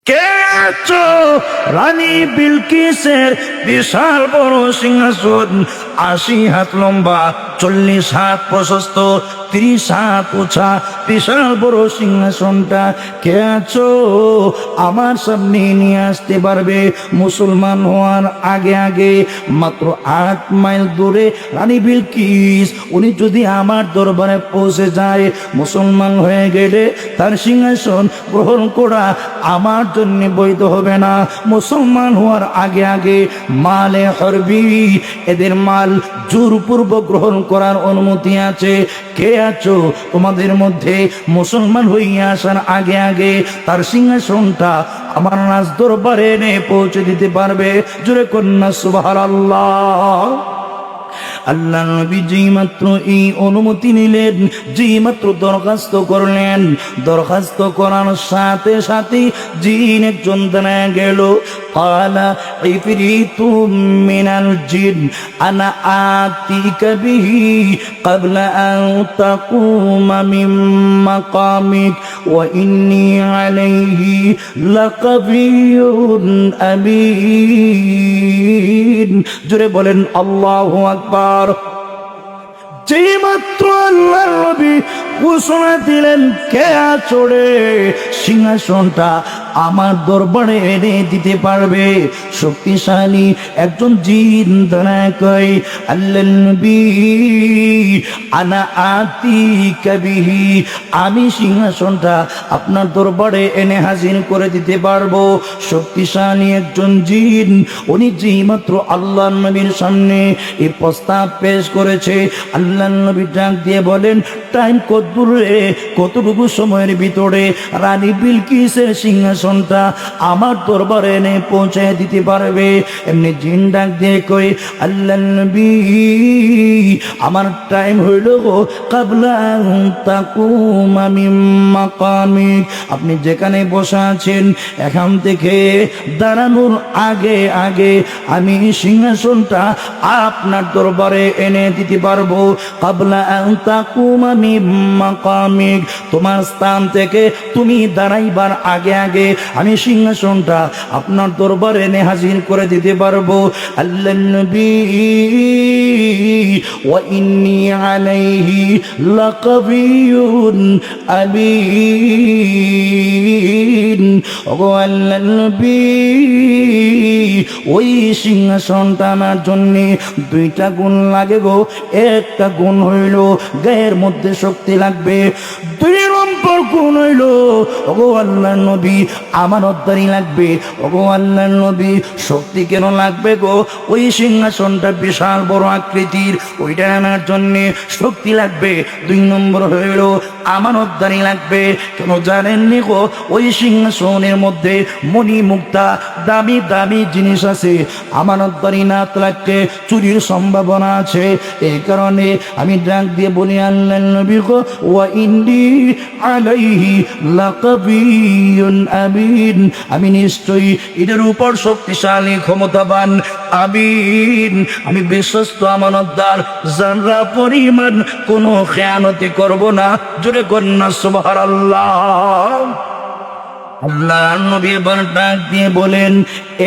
কে আছো? রানী বিলকিসের বিশাল বড় সিংহাসন, ৮০ হাত লম্বা, ৪০ হাত প্রশস্ত, ৩০ হাত উঁচা বিশাল বড় সিংহাসনটা কে আছো আমার সামনে নিয়ে আসতে পারবে? মুসলমান হওয়ার আগে আগে মাত্র ৮ মাইল দূরে রানী বিলকিস উনি যদি আমার দরবারে পৌঁছে যায়, মুসলমান হয়ে গেলে তার সিংহাসন গ্রহণ করা আমার জন্য বৈধ হবে না। মুসলমান হওয়ার আগে আগে মালে হরবি, এদের মাল জোরপূর্বক গ্রহণ করার অনুমতি আছে। কে আছো তোমাদের মধ্যে মুসলমান হইয়া আসার আগে আগে তার সিংহাসনটা আমার রাজ দরবারে এনে পৌঁছে দিতে পারবে? জোরে কন্যা সুবহানাল্লাহ। আল্লাহ নবী যেই মাত্র এই অনুমতি নিলেন, যেই মাত্র দরখাস্ত করলেন, দরখাস্ত করার সাথে সাথে জিন একজন দাঁড়ায় গেল। ক্বালা ইফরিতুম মিনাল জিন আনা আতিকা বিহি ক্বাবলা আন তাকুমা মিন মাকামিক ওয়া ইন্নী আলাইহি লাকাবিয়্যুন আমিন। জোরে বলেন আল্লাহু আকবার। যেই মাত্র আল্লাহর নবী ঘোষণা দিলেন, কে আছো রে সিংহাসনটা আমার দরবারে এনে দিতে পারবে? শক্তিশালী একজন জিন দাঁড়ায় কয়, আল্লাহর নবী আনা আতিকা বিহি, আমি সিংহাসনটা আপনার দরবারে এনে হাজির করে দিতে পারবো। শক্তিশালী একজন জিন, উনি যেই মাত্র আল্লাহর নবীর সামনে এই প্রস্তাব পেশ করেছে, আল্লাহর নবী ডাক দিয়ে বলেন, টাইম কতদূর রে, কতটুকু সময়ের ভিতরে রানী বিলকিসের সিংহাসনটা আমার দরবারে এনে পৌঁছে দিতে পারবে? এমনি জিন ডাক দিয়ে কই, আল্লাহর নবী আমার টাইম হইল গো ক্বাবলা আন তাকুমা মিন মাকামিক, আপনি যেখানে বসে আছেন এখান থেকে দাঁড়ানোর আগে আগে আমি সিংহাসনটা আপনার দরবারে এনে দিতে পারবো। ক্বাবলা আন তাকুমা মিন মাকামিক, তোমার স্থান থেকে তুমি দাঁড়াইবার আগে আগে আমি সিংহাসনটা আপনার দরবারে এনে হাজির করে দিতে পারবো। আল্লাহর নবী ওয়া ইন্নী আলাইহি লাকাবিয়্যুন আমিন। ওগো আল্লাহর নবী, ওই সিংহাসনটা আমার জন্য 2টা গুণ লাগে গো। একটা গুণ হইল গায়ের মধ্যে শক্তি লাগবে, 2 নম্বর গুণ হইল ওগো আল্লাহর নবী আমানতদারি লাগবে। ওগো আল্লাহর নবী, শক্তি কেন লাগবে গো? ওই সিংহাসনটা বিশাল বড় আকৃতির, ওইটা আনার জন্য শক্তি লাগবে। 2 নম্বর হইল আমানতদারি লাগবে। কেন জানেননি গো? ওই সিংহাসনের মধ্যে মণি মুক্তা দামি দামি জিনিস আছে, আমানতদারি না থাকলে চুরির সম্ভাবনা আছে। এই কারণে আমি ডাক দিয়ে বলি, আল্লাহর নবী গো, ওয়া ইন্নী আলাইহি লাকাবিয়্যুন আমিন, আমি নিশ্চয়ই এটার উপর শক্তিশালী ক্ষমতাবান আমিন, আমি বিশ্বস্ত আমানতদার, জানরা পরিমাণ কোনো খেয়ানতি করব না। জোরে কন্যা সুবহানাল্লাহ। আল্লাহর নবী এবার ডাক দিয়ে বলেন,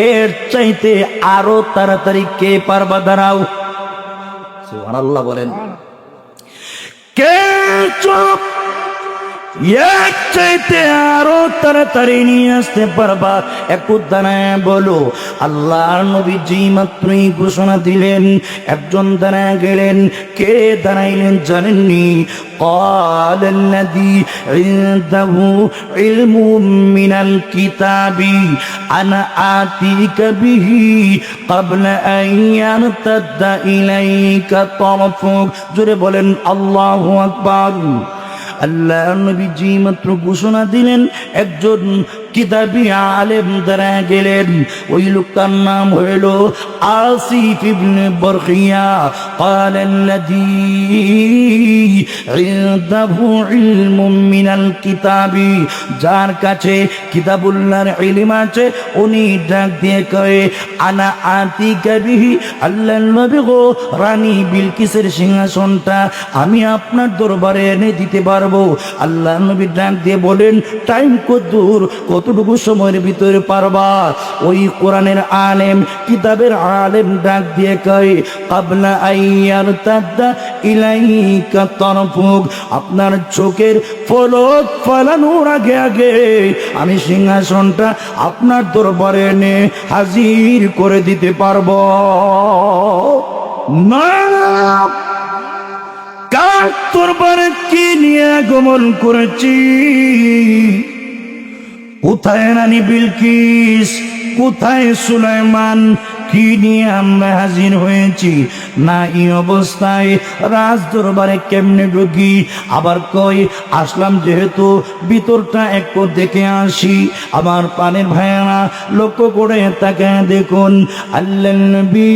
এর চাইতে আরো তাড়াতাড়ি কে পারবা? দাঁড়াও। সুবহানাল্লাহ বলেন। কে চুপ? এক চাইতে আরো তাড়াতাড়ি নিয়ে আসতে পারবা? একটু দাঁড়ায় বলো। আল্লাহর নবী যেই মাত্রই ঘোষণা দিলেন, একজন দাঁড়ায় গেলেন। কে দাঁড়াইলেন জানেননি? قال الذي عنده علم من الكتاب أنا آتيك به قبل أن يرتد إليك طرفك। জোরে বলেন আল্লাহু আকবার। আল্লাহর নবী যেই মাত্র ঘোষণা দিলেন, একজন কিতাবী আলেম দাঁড়ায় গেলেন। ওই লোকটার নাম হইল আসিফ ইবনে বরখিয়া। قال الذي عنده علم من الكتاب, যার কাছে কিতাবুল্লাহর ইলম আছে, উনি ডাক দিয়ে কয়, আনা আতিকা বিহি, আল্লাহর নবী গো, রানী বিলকিসের সিংহাসনটা আমি আপনার দরবারে এনে দিতে পারবো। আল্লাহর নবী ডাক দিয়ে বলেন, টাইম কত দূর, কত যতটুকু সময়ের ভিতরে পারবা। ওই কোরআনের আলেম, কিতাবের আলেম ডাক দিয়ে কয়, কাবলা আইয়ার তাদ্দা ইলাইকা তরফুক, আপনার চোখের পলক ফলানোর আগে আগে আমি সিংহাসনটা আপনার দরবারে এনে হাজির করে দিতে পারবো না। কার দরবারে কি নিয়ে আগমন করেছি? কোথায় রানী বিলকিস, কোথায় সুলাইমান, কি নিয়ে আমরা হাজির হয়েছি? না এই অবস্থায় রাজ দরবারে কেমনে ঢুকি? আবার কই আসলাম যেহেতু ভিতরটা একটু দেখে আসি। আমার পানের ভাইয়ারা লক্ষ্য করে তাকে দেখুন, আল্লাহর নবী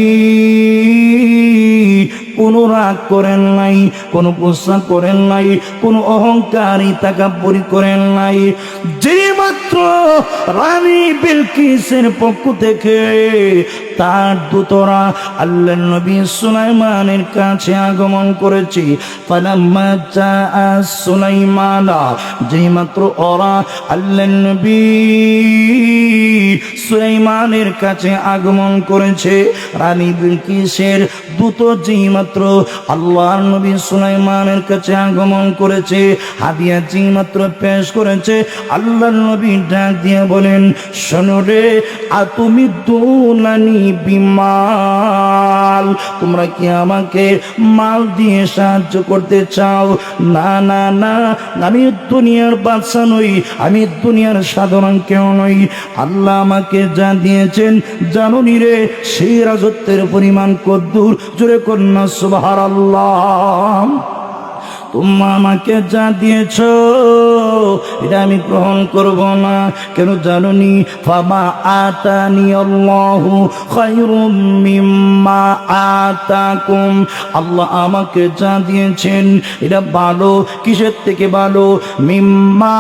কোনো রাগ করেন নাই, কোনো প্রস্তাব করেন নাই, কোনো অহংকারী তাকাব্বুরি করেন নাই। যে মাত্র রানী বিলকিসের পক্ষ থেকে তার দূতরা আল্লাহর নবী সুলাইমানের কাছে আগমন করেছে, ফালাম্মা জাআ সুলাইমানা, যে মাত্র ওরা আল্লাহর নবী সুলাইমানের কাছে আগমন করেছে, রানী বিলকিসের দূত যেই মাত্র আল্লাহর নবী সুলাইমানের কাছে আগমন করেছে, হাদিয়া যেই মাত্র পেশ করেছে, আল্লাহর নবী ডাক দিয়ে বলেন, শোনো রে, তুমি দুলানি বিমাল, তোমরা কি আমাকে মাল দিয়ে সাহায্য করতে চাও? না না না, আমি দুনিয়ার বাদশা নই, আমি দুনিয়ার সাধারণ কেউ নই। আল্লাহ আমাকে যা দিয়েছেন জানুনি রে, সেই রাজত্বের পরিমাণ কদ্দুর, জোরে কন্যা সুবহানাল্লাহ। তোমরা আমাকে যা দিয়েছ এটা আমি গ্রহণ করব না। কেন জানুনি? ফামা আতানি আল্লাহু খায়রুম মিম্মা আতাকুম, আল্লাহ আমাকে যা দিয়েছেন এটা ভালো। কিসের থেকে ভালো? মিম্মা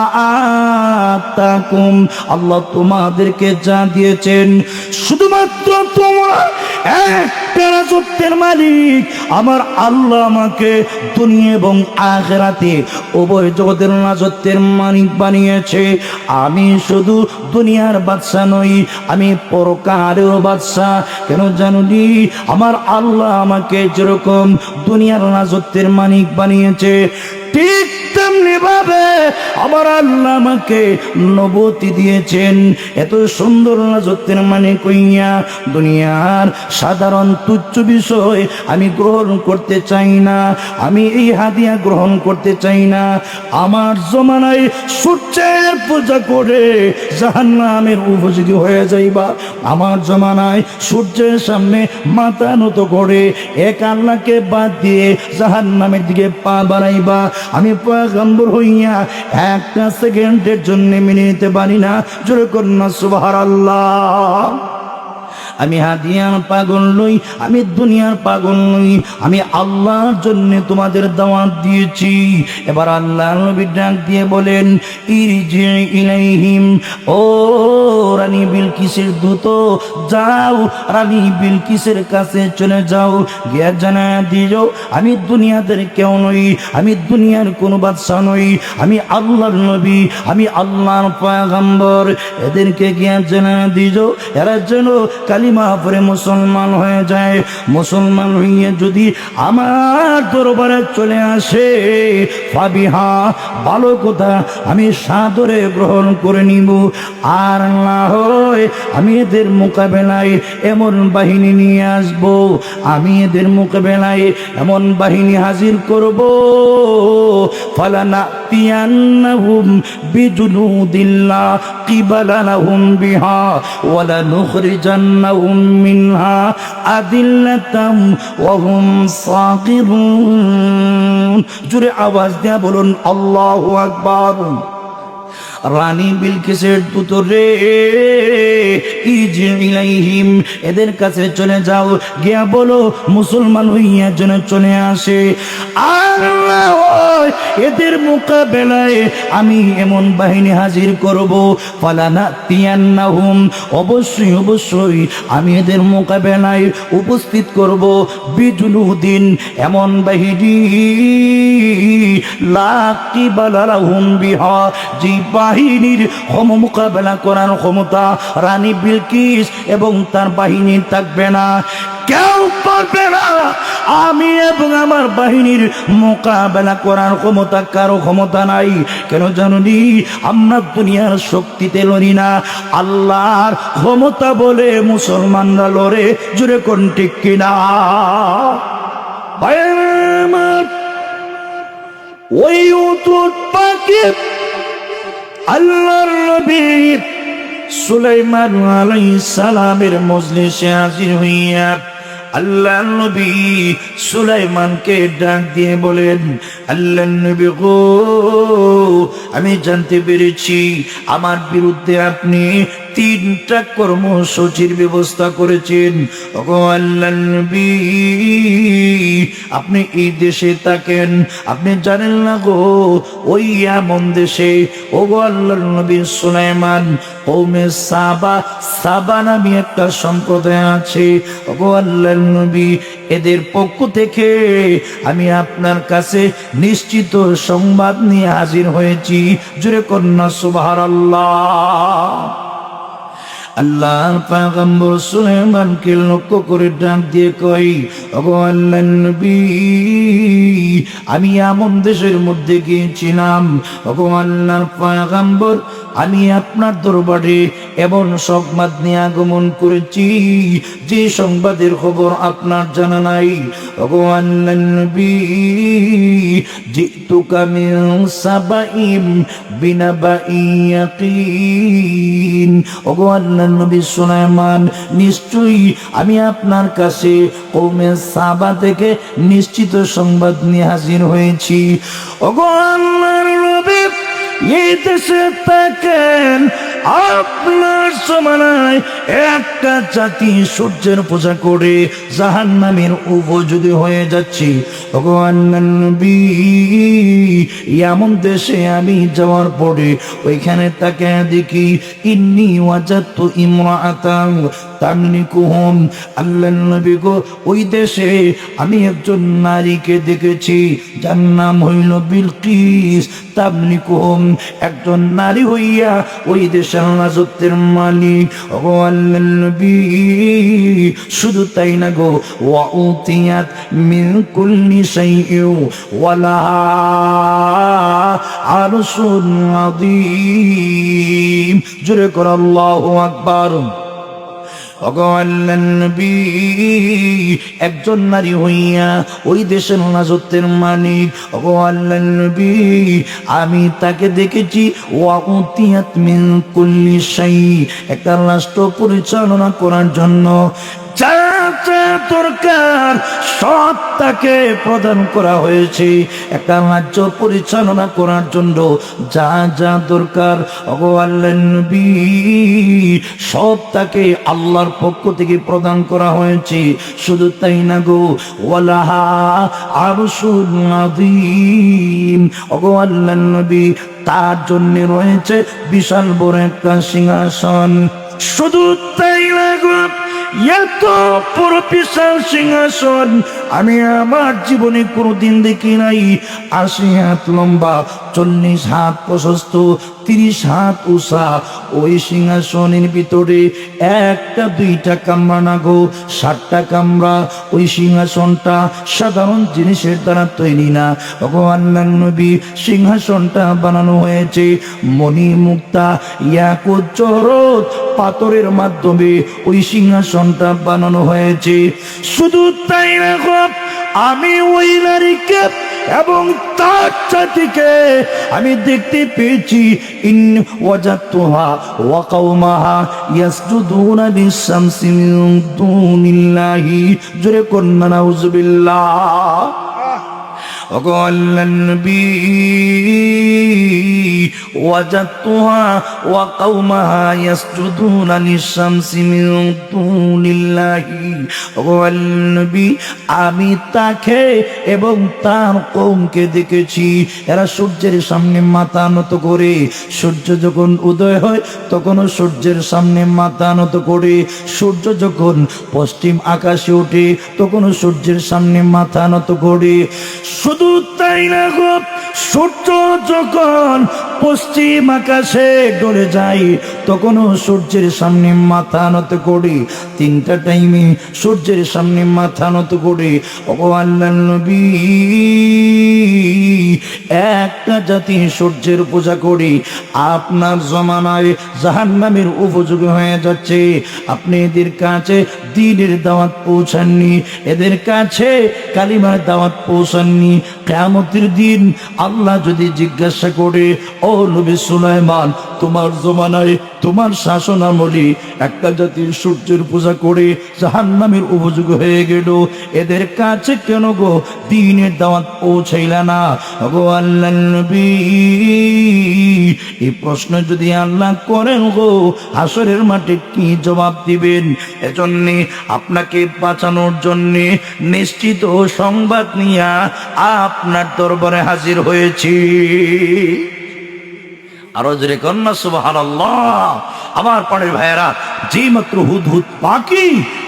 আতাকুম, আল্লাহ তোমাদেরকে যা দিয়েছেন, শুধুমাত্র তোমরা একটা রাজত্বের মালিক। আমার আল্লাহ আমাকে দুনিয়া এবং আখিরাতে উভয় জগতের রাজত্বের মালিক বানিয়েছে। আমি শুধু দুনিয়ার বাদশা নই, আমি পরকালের বাদশা। কেন জানুনি? আমার আল্লাহ আমাকে যেরকম দুনিয়ার রাজত্বের মালিক বানিয়েছে, ঠিক তেমনি ভাবে আমার আল্লাহ আমাকে নবুয়ত দিয়েছেন। এত সুন্দর রাজত্বের মানে কইয়া দুনিয়ার সাধারণ তুচ্ছ বিষয় আমি গ্রহণ করতে চাই না, আমি এই হাদিয়া গ্রহণ করতে চাই না। আমার জমানায় সূর্যের পূজা করে জাহান্নামের উপযোগী হয়ে যাইবা, আমার জমানায় সূর্যের সামনে মাথা নত করে এক আল্লাহকে বাদ দিয়ে জাহান্নামের দিকে পা বাড়াইবা। আমি পয়গম্বর হইয়া একটা সেকেন্ডের জন্য মেনে নিতে পারি না। জোরে কন্যা সুবহানাল্লাহ। আমি হাদিয়ার পাগল নই, আমি দুনিয়ার পাগল নই, আমি আল্লাহর জন্য তোমাদের দাওয়াত দিয়েছি। এবার আল্লাহ নবী ডাক দিয়ে বলেন, ইরজি ইলাইহিম, ও রানী বিলকিসের দূত, যাও রানী বিলকিসের কাছে চলে যাও, গিয়ে জানা দিও আমি দুনিয়াদের কেউ নই, আমি দুনিয়ার কোনো বাদশা নই, আমি আল্লাহর নবী, আমি আল্লাহর পয়গম্বর। এদেরকে গিয়ে জানা দিও এরা যেন কালিমা পড়ে মুসলমান হয়ে যায়। মুসলমান হইয়া যদি আমার দরবারে চলে আসে, ফাবিহা, ভালো কথা, আমি সাদরে গ্রহণ করে নিব। আর না হয় আমি এদের মোকাবেলায় এমন বাহিনী নিয়ে আসব, আমি এদের মোকাবেলায় এমন বাহিনী হাজির করব, ফালানাতিয়ান্নাহুম বিজুনুদিল্লা কিবালাহুম বিহা ওয়ালা নুখরিজান্নাহুম মিনহা আদিল্লাতাম ওয়া হুম সাগিরুন। জোরে আওয়াজ দিয়া বলুন আল্লাহু আকবার। রানী বিলকিসের দূত রে, ইরজি ইলাইহিম, এদের কাছে চলে যাও, গিয়া বলো মুসলমান হইয়া যেন চলে আসে। আর এদের মোকাবেলায় আমি এমন বাহিনী হাজির করব, ফালানাতিয়ান্নাহুম, অবশ্যই অবশ্যই আমি এদের মোকাবেলায় উপস্থিত করব, বিজুনুদিন, এমন বাহিনী লা কিবালা লাহুম বিহা, যে বাহিনীর মোকাবেলা করার ক্ষমতা রানী বিলকিস এবং তার বাহিনীর থাকবে না, কেউ পারবে না। আমি এবং আমার বাহিনীর মোকাবেলা করার ক্ষমতা কারো ক্ষমতা নাই। কেন জানি আমরা দুনিয়ার শক্তিতে লড়ি না, আল্লাহর ক্ষমতা বলে মুসলমানরা লড়ে। জুড়ে কোন ঠিক কিনা? ওই উট পাখি আল্লাহর নবী সুলাইমান আলাইহিস সালামের মজলিসে হাজির হইয়া আল্লাহর নবী সুলাইমানকে ডাক দিয়ে বলেন, আল্লাহর নবী গো, আমি জানতে পেরেছি আমার বিরুদ্ধে আপনি 3টা কর্মসূচির ব্যবস্থা করেছেন। ওগো আল্লাহর নবী, আপনি এই দেশে থাকেন, আপনি জানেন না গো ওই এমন দেশে ওগো আল্লাহর নবী সুলাইমান কওমে সাবা নামে একটা সম্প্রদায় আছে। ওগো আল্লাহর নবী, এদের পক্ষ থেকে আমি আপনার কাছে নিশ্চিত সংবাদ নিয়ে হাজির হয়েছি। জোরে কন্যা সুবহানাল্লাহ। আল্লাহর পয়গম্বর সুলাইমানকে লক্ষ্য করে ডাক দিয়ে কই, ওগো আল্লাহর নবী, আমি এমন দেশের মধ্যে গিয়েছিলাম ওগো আল্লাহর পয়গম্বর, আমি আপনার দরবারে এমন সংবাদ নিয়ে আগমন করেছি যে সংবাদের খবর আপনার জানা নাই। ওগো আল্লাহর নবী, জিতুকা মিন সাবাইম বিনাবাই ইয়াকিন। ওগো আল্লাহর নবী সুলাইমান, নিশ্চয়ই আমি আপনার কাছে কওমে সাবা থেকে নিশ্চিত সংবাদ নিয়ে হাজির হয়েছি। ওগো আল্লাহর নবী, এই দেশে থাকেন, আপনার সমানায় একটা জাতি সূর্যের পূজা করে জাহান্নামের উপযোগী হয়ে যাচ্ছে। ওগো আল্লাহর নবী, এমন দেশে আমি যাওয়ার পরে ওইখানে তাকে দেখি, ইন্নী ওয়াজাদতু ইমরাআতান তামলিকুহুম। আল্লাহর নবী গো, ওই দেশে আমি একজন নারীকে দেখেছি, যার নাম হইল বিলকিস তামলিকুহুম। একজন নারী হইয়া ওই দেশের রাজত্বের মালিক। ওগো আল্লাহর নবী, শুধু তাই না গো, ওয়া উতিয়াত মিন কুল্লি শাইইন ওয়া লাহা আরশুন আযীম। জোরে কর আল্লাহু আকবার। ওগো আল্লাহর নবী, একজন নারী হইয়া ওই দেশের রাজত্বের মালিক। ওগো আল্লাহর নবী, আমি তাকে দেখেছি ওয়া উতিয়াত মিন কুল্লি শাই, একটা রাষ্ট্র পরিচালনা করার জন্য যা যা দরকার সব তাকে প্রদান করা হয়েছে। একটা রাজ্য পরিচালনা করার জন্য যা যা দরকার ওগো আল্লাহর নবী সব তাকে আল্লাহর পক্ষ থেকে প্রদান করা হয়েছে। শুধু তাই না গো, ওয়ালাহা আরশুন আযীম। ওগো আল্লাহর নবী, তার জন্য রয়েছে বিশাল বড় একটা সিংহাসন। শুধু তাই না গো, এত বড় বিশাল সিংহাসন আমি আমার জীবনে কোনোদিন দেখি নাই। 80 হাত লম্বা, 40 হাত প্রশস্ত, 30 হাত উঁচা। ওই সিংহাসনের ভিতরে একটা দুইটা কামরা না গো, 7টা কামরা। ওই সিংহাসনটা সাধারণ জিনিসের দ্বারা তৈরি না। ওগো আল্লাহর নবী, সিংহাসনটা বানানো হয়েছে মণি মুক্তা ইয়াকুত জহরত পাথরের মাধ্যমে। ওই সিংহাসনটা বানানো হয়েছে। শুধু তাই না গো, আমি ওই নারীকে এবং তার জাতিকে আমি দেখতে পেয়েছি, ইন ওয়াজাতুহা ওয়া কওমাহা ইয়াসজুদুনা বিশ-শামসি মিন দুনিল্লাহি। জোরে কন্না নাউযুবিল্লাহ। ওগো আল্লাহর নবী, ওয়াজাতুহা ওয়া কওমাহা ইয়াসজুদুনা লিশ-শামসি মিন দুনিল্লাহি। ওগো আল্লাহর নবী, আমি তাকে এবং তার কওমকে দেখেছি, এরা সূর্যের সামনে মাথা নত করে, সূর্য যখন উদয় হয় তখনও সূর্যের সামনে মাথা নত করে, সূর্য যখন পশ্চিম আকাশে ওঠে তখনও সূর্যের সামনে মাথা নত করে। শুধু তাই না গো, সূর্য যখন পশ্চিম আকাশে ডলে যায় তখনও সূর্যের সামনে মাথা নত করি, 3টা টাইমে সূর্যের সামনে মাথা নত করি। ওগো আল্লাহর নবী, একটা জাতি সূর্যের পূজা করি, আপনার জমানায় জাহান্নামের উপযোগী হয়ে যাচ্ছে। আপনি এদের কাছে দ্বীনের দাওয়াত পৌঁছাননি, এদের কাছে কালিমার দাওয়াত পৌঁছাননি। কিয়ামতের দিন আল্লাহ যদি জিজ্ঞাসা করে, ও নবী সুলাইমান, তোমার জমানায় তোমার শাসন আমলে একটা জাতির সূর্যের পূজা করে জাহান্নামের উপযোগী হয়ে গেল, এদের কাছে কেন গো দ্বীনের দাওয়াত পৌঁছাইলা না? গো আল্লাহর নবী, এই প্রশ্ন যদি আল্লাহ করেন গো, হাসরের মাঠে কি জবাব দিবেন? এজন্যে আপনাকে বাঁচানোর জন্যে নিশ্চিত সংবাদ নিয়ে আপনার দরবারে হাজির হয়েছি। আরো জোরে কন্যা সুবহানাল্লাহ। আমার প্রাণের ভাইয়েরা, যেই মাত্র হুদহুদ পাখি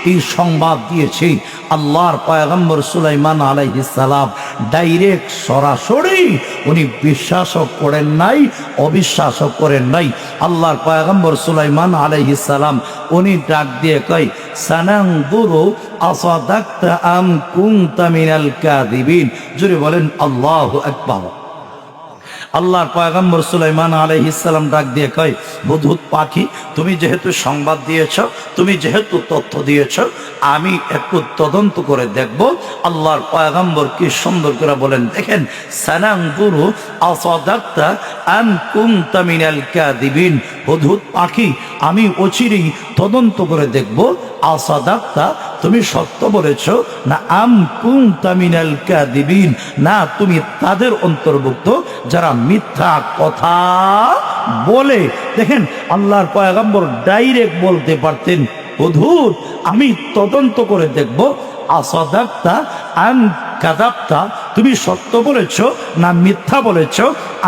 এই সংবাদ দিয়েছে, আল্লাহর পয়গম্বর সুলাইমান আলাইহিস সালাম ডাইরেক্ট সরাসরি উনি বিশ্বাসও করেন নাই, অবিশ্বাসও করেন নাই। আল্লাহর পয়গম্বর সুলাইমান আলাইহিস সালাম উনি ডাক দিয়ে কয়, সানানজুরু আসাদাকতা আম কুনতা মিনাল কাযিবিন। জোরে বলেন আল্লাহু আকবার। আল্লাহর পয়গম্বর সুলাইমান আলাইহিস সালাম ডাক দিয়ে কয়, হুদহুদ পাখি, তুমি যেহেতু সংবাদ দিয়েছ, তুমি যেহেতু তথ্য দিয়েছ, আমি একটু তদন্ত করে দেখব। আল্লাহর পয়গম্বর কি সুন্দর করে বলেন, দেখেন, সানানজুরু আসাদাকতা আম কুনতা মিনাল কাযিবিন। হুদহুদ পাখি, আমি অচিরেই তদন্ত করে দেখব, আসাদাকতা, তুমি সত্য বলেছ না, আম কুনতা মিনাল কাযিবিন, না তুমি তাদের অন্তর্ভুক্ত যারা মিথ্যা কথা বলে। দেখেন, আল্লাহর পয়গম্বর ডাইরেক্ট বলতে পারতেন, হুদহুদ, আমি তদন্ত করে দেখব, আসাদাকতা আম কাযাবতা, তুমি সত্য বলেছ না মিথ্যা বলেছ,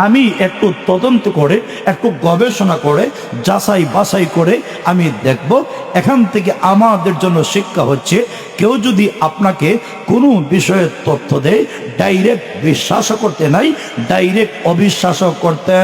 আমি একটু তদন্ত করে, একটু গবেষণা করে, যাচাই বাছাই করে আমি দেখব। এখান থেকে আমাদের জন্য শিক্ষা হচ্ছে, কেউ যদি আপনাকে কোনো বিষয়ের তথ্য দেয়, ডাইরেক্ট বিশ্বাসও করতে নাই, ডাইরেক্ট অবিশ্বাসও করতে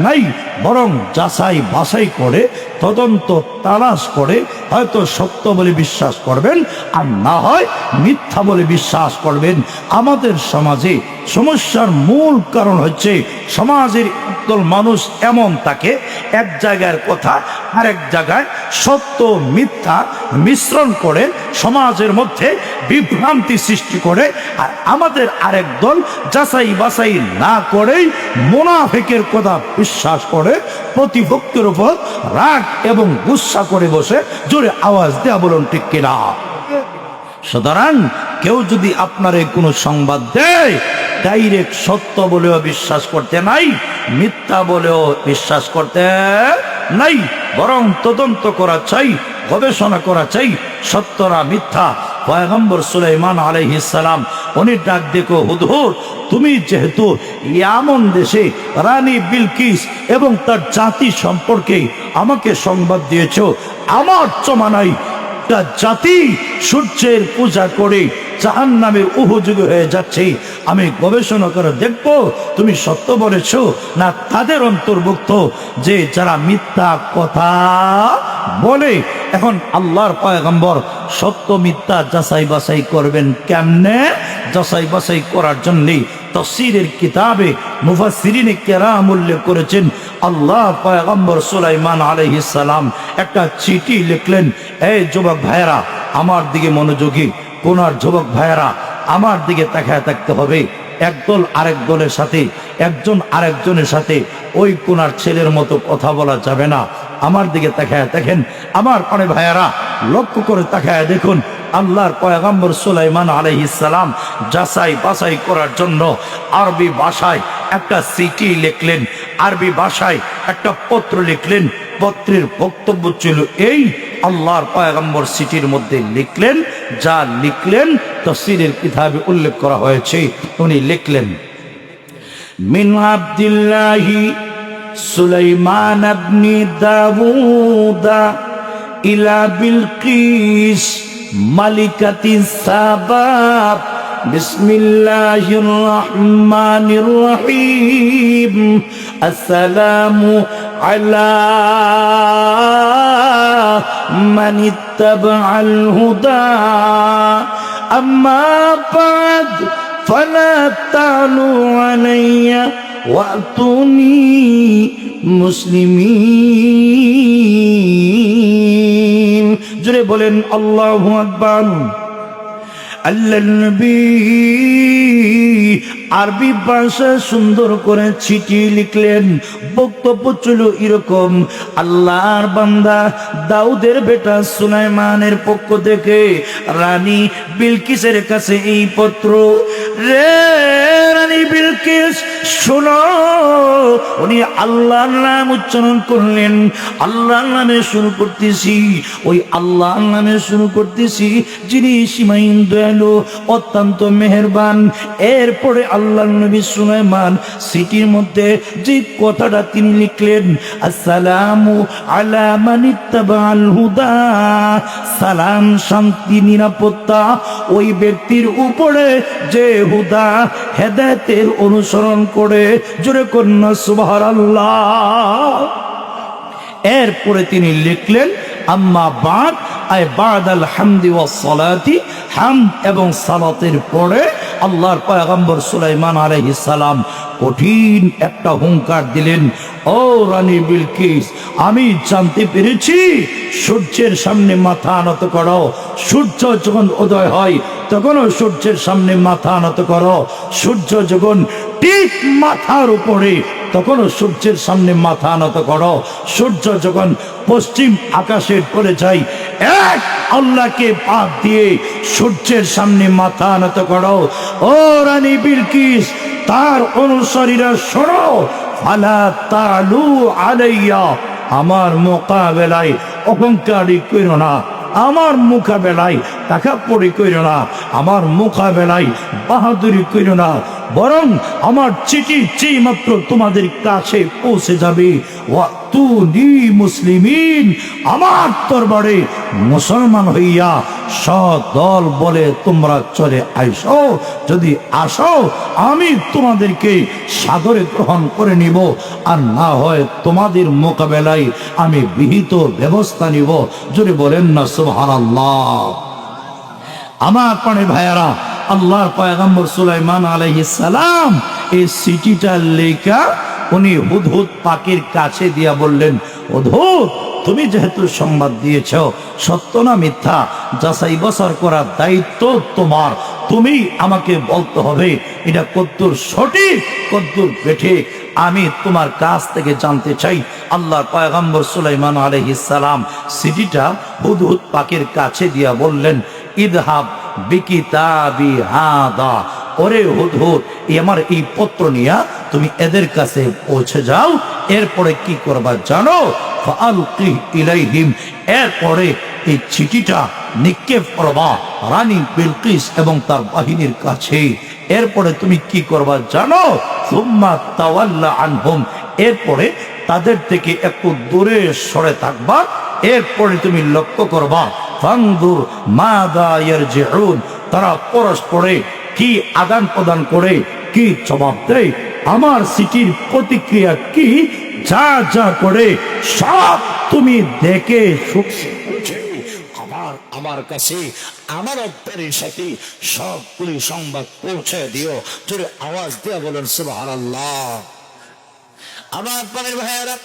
নাই, বরং যাচাই বাছাই করে, তদন্ত তালাশ করে হয়তো সত্য বলে বিশ্বাস করবেন, আর না হয় মিথ্যা বলে বিশ্বাস করবেন। আমাদের সমাজে সমস্যার মূল কারণ হচ্ছে, সমাজের একদল মানুষ এমন থাকে, এক জায়গার কথা আরেক জায়গায় সত্য মিথ্যা মিশ্রণ করে সমাজের মধ্যে বিভ্রান্তি সৃষ্টি করে। আর আমাদের আরেক দল যাচাই বাছাই না করেই মুনাফিকের কথা বিশ্বাস করে, প্রতিপক্ষের উপর রাগ এবং গুসা করে বসে। জোরে আওয়াজ দেয়া বলুন ঠিক কিনা? সুতরাং কেউ যদি আপনারে কোনো সংবাদ দেয়, ডাইরেক্ট সত্য বলেও বিশ্বাস করতে নাই, মিথ্যা বলেও বিশ্বাস করতে নাই, বরং তদন্ত করা চাই, গবেষণা করা চাই, সত্যরা মিথ্যা। পয়গম্বর সুলাইমান আলাইহিস সালাম উনি ডাক দেখো, হুদহুদ, তুমি যেহেতু ইয়ামন দেশে রানী বিলকিস এবং তার জাতি সম্পর্কে আমাকে সংবাদ দিয়েছ, আমার জমানায় একটা জাতি সূর্যের পূজা করে জাহান্নামের উপযোগী হয়ে যাচ্ছে, আমি গবেষণা করে দেখব তুমি সত্য বলেছ না তাদের অন্তর্ভুক্ত যে যারা মিথ্যা কথা বলে। এখন আল্লাহর পয়গম্বর সত্য মিথ্যা যাচাই বাছাই করবেন কেমনে? যাচাই বাছাই করার জন্যে তাফসীরের কিতাবে মুফাসসিরিনে কেরাম উল্লেখ করেছেন, আল্লাহ পয়গম্বর সুলাইমান আলাইহিস সালাম একটা চিঠি লিখলেন। এই যুবক ভাইয়েরা, আমার দিকে মনোযোগী, কোনার যুবক ভাইয়েরা আমার দিকে তাকায় থাকতে হবে। একদল আরেক দলের সাথে, একজন আরেকজনের সাথে ওই কোনার ছেলের মতো কথা বলা যাবে না। আমার দিকে তাকায় দেখেন, আমার প্রাণে ভাইয়েরা লক্ষ্য করে তাকায় দেখুন, আল্লাহর পয়গম্বর সুলাইমান আলাইহিস সালাম যাচাই বাছাই করার জন্য আরবি ভাষায় একটা চিঠি লিখলেন, আরবি ভাষায় একটা পত্র লিখলেন। পত্রের বক্তব্য ছিল এই, আল্লাহর পয়গম্বর চিঠির মধ্যে লিখলেন, যা লিখলেন তাফসীরের কিতাবে উল্লেখ করা হয়েছে। উনি লিখলেন, মিন আব্দুল্লাহি সুলাইমান ইবনে দাউদ ইলা বিলকিস মালিকাতি সাবা বিসমিল্লাহির রহমানির রহিম আসসালামু আলা মান ইত্তাবাআল হুদা আম্মা বা'দ ফালা তা'লু আলাইয়া ওয়াতুনি মুসলিমিন। জোরে বলেন আল্লাহু আকবার। আল্লাহর নবী আরবি ভাষা সুন্দর করে চিঠি লিখলেন। বক্তব্য ছিল এরকম: আল্লাহর বান্দা দাউদের বেটা সুলাইমানের পক্ষ থেকে রানী বিলকিসের কাছে এই পত্র। রে রানী বিলকিস শোনো, উনি আল্লাহর নাম উচ্চারণ করলেন। আল্লাহর নামে শুরু করতেছি, ওই আল্লাহর নামে শুরু করতেছি যিনি সীমাহীন দয়ালু, অত্যন্ত মেহেরবান। এরপরে আল্লাহর নবী সুলাইমান সিটির মধ্যে যে কথাটা তিনি লিখলেন, আসসালামু আলা মান ইত্তাবাআল হুদা, সালাম শান্তি নিরাপত্তা ওই ব্যক্তির উপরে যে হুদা হেদায়েতের অনুসরণ করে। জোরে কন্যা সুবহানাল্লাহ। এরপরে তিনি লিখলেন আম্মা বাদ, আয় বাদাল হামদি ওয়াস সালাতি, হামদ এবং সালাতের পরে আল্লাহর পয়গম্বর সুলাইমান আলাইহিস সালাম কঠিন একটা হুঙ্কার দিলেন। ও রানী বিলকিস, আমি জানতে পেরেছি সূর্যের সামনে মাথা নত করো। সূর্য যখন উদয় হয় তখনও সূর্যের সামনে মাথা নত করো। সূর্য যখন ঠিক মাথার উপরে তখনও সূর্যের সামনে মাথা নত করো। সূর্য যখন পশ্চিম আকাশের পরে যায়, এক আল্লাহকে বাদ দিয়ে সূর্যের সামনে মাথা নত করো। ও রানী বিলকিস, তার অনুসারীরা শোনো, ফালা তালু আলাইয়া, আমার মোকাবেলায় অহংকারী কইরো না, আমার মোকাবেলায় তাকাপ্পড়ি কইরো না, আমার মোকাবেলায় বাহাদুরি কইরো না, বরং আমার চিঠি যেই মাত্র তোমাদের কাছে পৌঁছে যাবে, ওয়াতুনি মুসলিমিন, আমার দরবারে মুসলমান হইয়া সদল বলে তোমরা চলে আইসো। যদি আসো আমি তোমাদেরকে সাদরে গ্রহণ করে নিব, আর না হয় তোমাদের মোকাবেলায় আমি বিহিত ব্যবস্থা নিব। যদি বলেন না সুবহানাল্লাহ। আমার প্রাণের ভাইয়ারা, আল্লাহর পয়গম্বর সুলাইমান আলাইহিস সালাম এই চিঠিটা লেখা উনি হুদহুদ পাখির কাছে দিয়া বললেন, হুদহুদ, তুমি যেহেতু সংবাদ দিয়েছ, সত্য না মিথ্যা যাচাই বাছাই করার দায়িত্ব তোমার। তুমি আমাকে বলতে হবে এটা কদ্দুর সঠিক কদ্দুর বেঠিক, আমি তোমার কাছ থেকে জানতে চাই। আল্লাহর পয়গম্বর সুলাইমান আলাইহিস সালাম চিঠিটা হুদহুদ পাখির কাছে দিয়া বললেন, ইদহাব বিকিতাবি হাদা, ওরে হুদহুদ, আমার এই পত্র নিয়া তুমি এদের কাছে পৌঁছে যাও। এরপরে কি করবা জানো? ফাআলকি ইলাইহিম, এরপরে এই চিঠিটা নিক্ষেপ করবা রানী বিলকিস এবং তার বাহিনীর কাছে। এরপরে তুমি কি করবা জানো? সুম্মা তাওয়াল্লা আনহুম, এরপরে তাদের থেকে একটু দূরে সরে থাকবা। এরপরে তুমি লক্ষ্য করবা, ফানদুর মাযা ইয়ারজিউন, তারা পরস্পরে কি আদান প্রদান করে, কি জবাব দেয়, আমার চিঠির প্রতিক্রিয়া কি, যা যা করে সব তুমি দেখে আমার কাছে আমার অন্তরের সাথে সবগুলি সংবাদ পৌঁছে দিও। জোরে আওয়াজ দিয়ে বলেন সুবহানাল্লাহ। আমার প্রাণের ভাইয়েরা,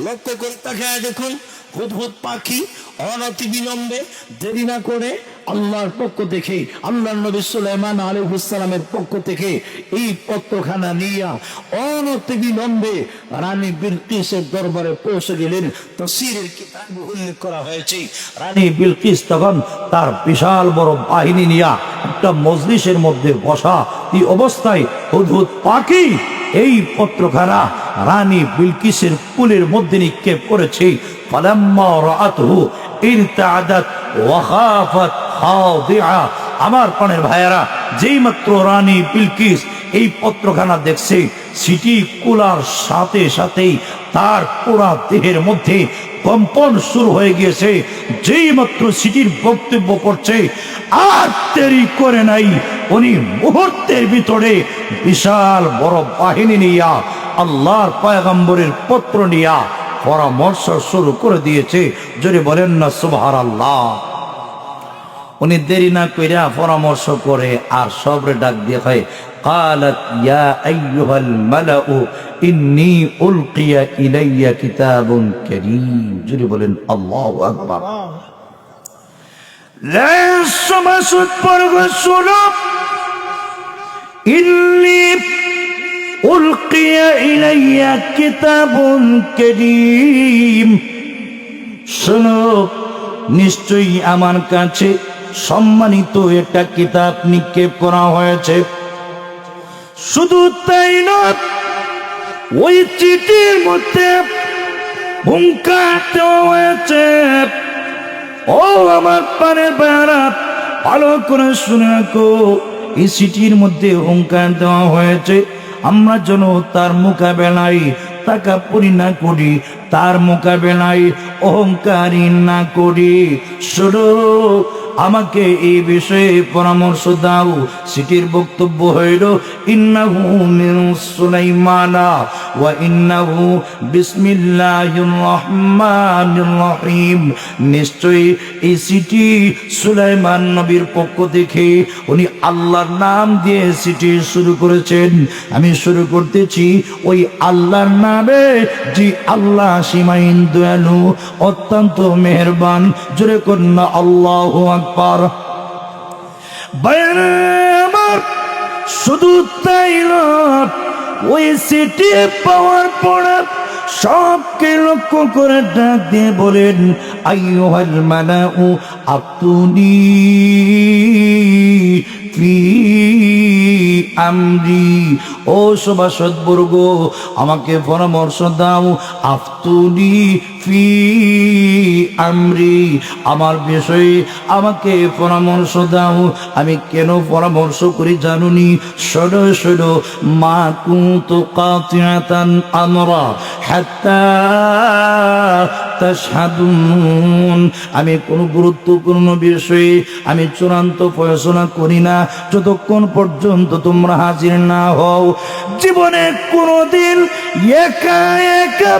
লক্ষ্য করে তাকায় দেখুন, হুদহুদ পাখি অনতি বিলম্বে দেরি না করে আল্লাহর পক্ষ থেকে, আল্লাহর নবী সুলাইমান আলাইহিস সালামের পক্ষ থেকে এই পত্রখানা নিয়ে অনতি বিলম্বে রানী বিলকিসের দরবারে পৌঁছে গেলেন। তাফসীরের কিতাবে উল্লেখ করা হয়েছে, রানী বিলকিস তখন তার বিশাল বড় বাহিনী নিয়ে একটা মজলিসের মধ্যে বসা। এই অবস্থায় হুদহুদ পাখি এই পত্রখানা রানী বিলকিসের কুলের মধ্যে নিক্ষেপ করেছে। ফালাম্মা রাআতহু ইরতাআদাত ওয়া খাফাত খাদিআ, আমার প্রাণের ভাইয়েরা, যেই মাত্র রানী বিলকিস এই পত্রখানা দেখছে, সিটি কুলার সাথে সাথেই তার পুরা দেহের মধ্যে কম্পন শুরু হয়ে গিয়েছে। যেই মাত্র সিটির বক্তব্য করছে, আর দেরি করে নাই উনি মুহূর্তের ভিতরে বিশাল বড় বাহিনী নিয়া আল্লাহর পয়গম্বরের পত্র নিয়া পরামর্শ শুরু করে দিয়েছে। যদি বলেন না সুবহানাল্লাহ। উনি দেরি না কইরা পরামর্শ করে আর সবরে ডাক দিয়ে হয়, قالت يا أيها الملأ إني ألقي إلي كتاب كريم। যদি بولن الله أكبر। لا سمسut pergasulam إني ألقي إلي كتاب كريم। শোনো, নিশ্চয়ই আমার কাছে সম্মানিত একটা কিতাব নিক্ষেপ করা হয়েছে। শুধু তাই নয়, ওই চিঠির মধ্যে হুঙ্কার দেওয়া হয়েছে। ও আমার প্রাণের ভাইরা, ভালো করে শুনে রাখো, এই চিঠির মধ্যে হুঙ্কার দেওয়া হয়েছে আমরা যেন তার মোকাবেলায় তাকাপুরি না করি, তার মোকাবেলায় অহংকারী না করি। শুনো, আমাকে এই বিষয়ে পরামর্শ দাও। সিটির বক্তব্য হইল, ইন্নাহু মিন সুলাইমানা ওয়া ইন্নাহু বিসমিল্লাহির রহমানির রহিম। নিশ্চয়ই এই সিটি সুলাইমান নবীর পক্ষ থেকে, উনি আল্লাহর নাম দিয়ে সিটি শুরু করেছেন। আমি শুরু করতেছি ওই আল্লাহর নামে, যে আল্লাহ সীমাহীন দয়ালু, অত্যন্ত মেহেরবান। জোরে কন্যা আল্লাহু আকবার। আমার শুধু তাই নয়, ওই সিটি পাওয়ার পর সবকে লক্ষ্য করে ডাক দিয়ে বলেন, আইয়ুহাল মালাউ আফতুনি ফি আমরি। ও সভাসদ বর্গ, আমাকে পরামর্শ দাও। আফতুনি ফি আমরি, আমার বিষয়ে আমাকে পরামর্শ দাও। আমি কেন পরামর্শ করি জানুনি? শোনো শোনো, মা কুনতু কাতিআতান আমরা হাত্তা তাশহাদুন। আমি কোন গুরুত্বপূর্ণ বিষয়ে আমি চূড়ান্ত ফয়সালা করি না যতক্ষণ পর্যন্ত তোমরা হাজির না হও। জীবনে কোনোদিন একা একা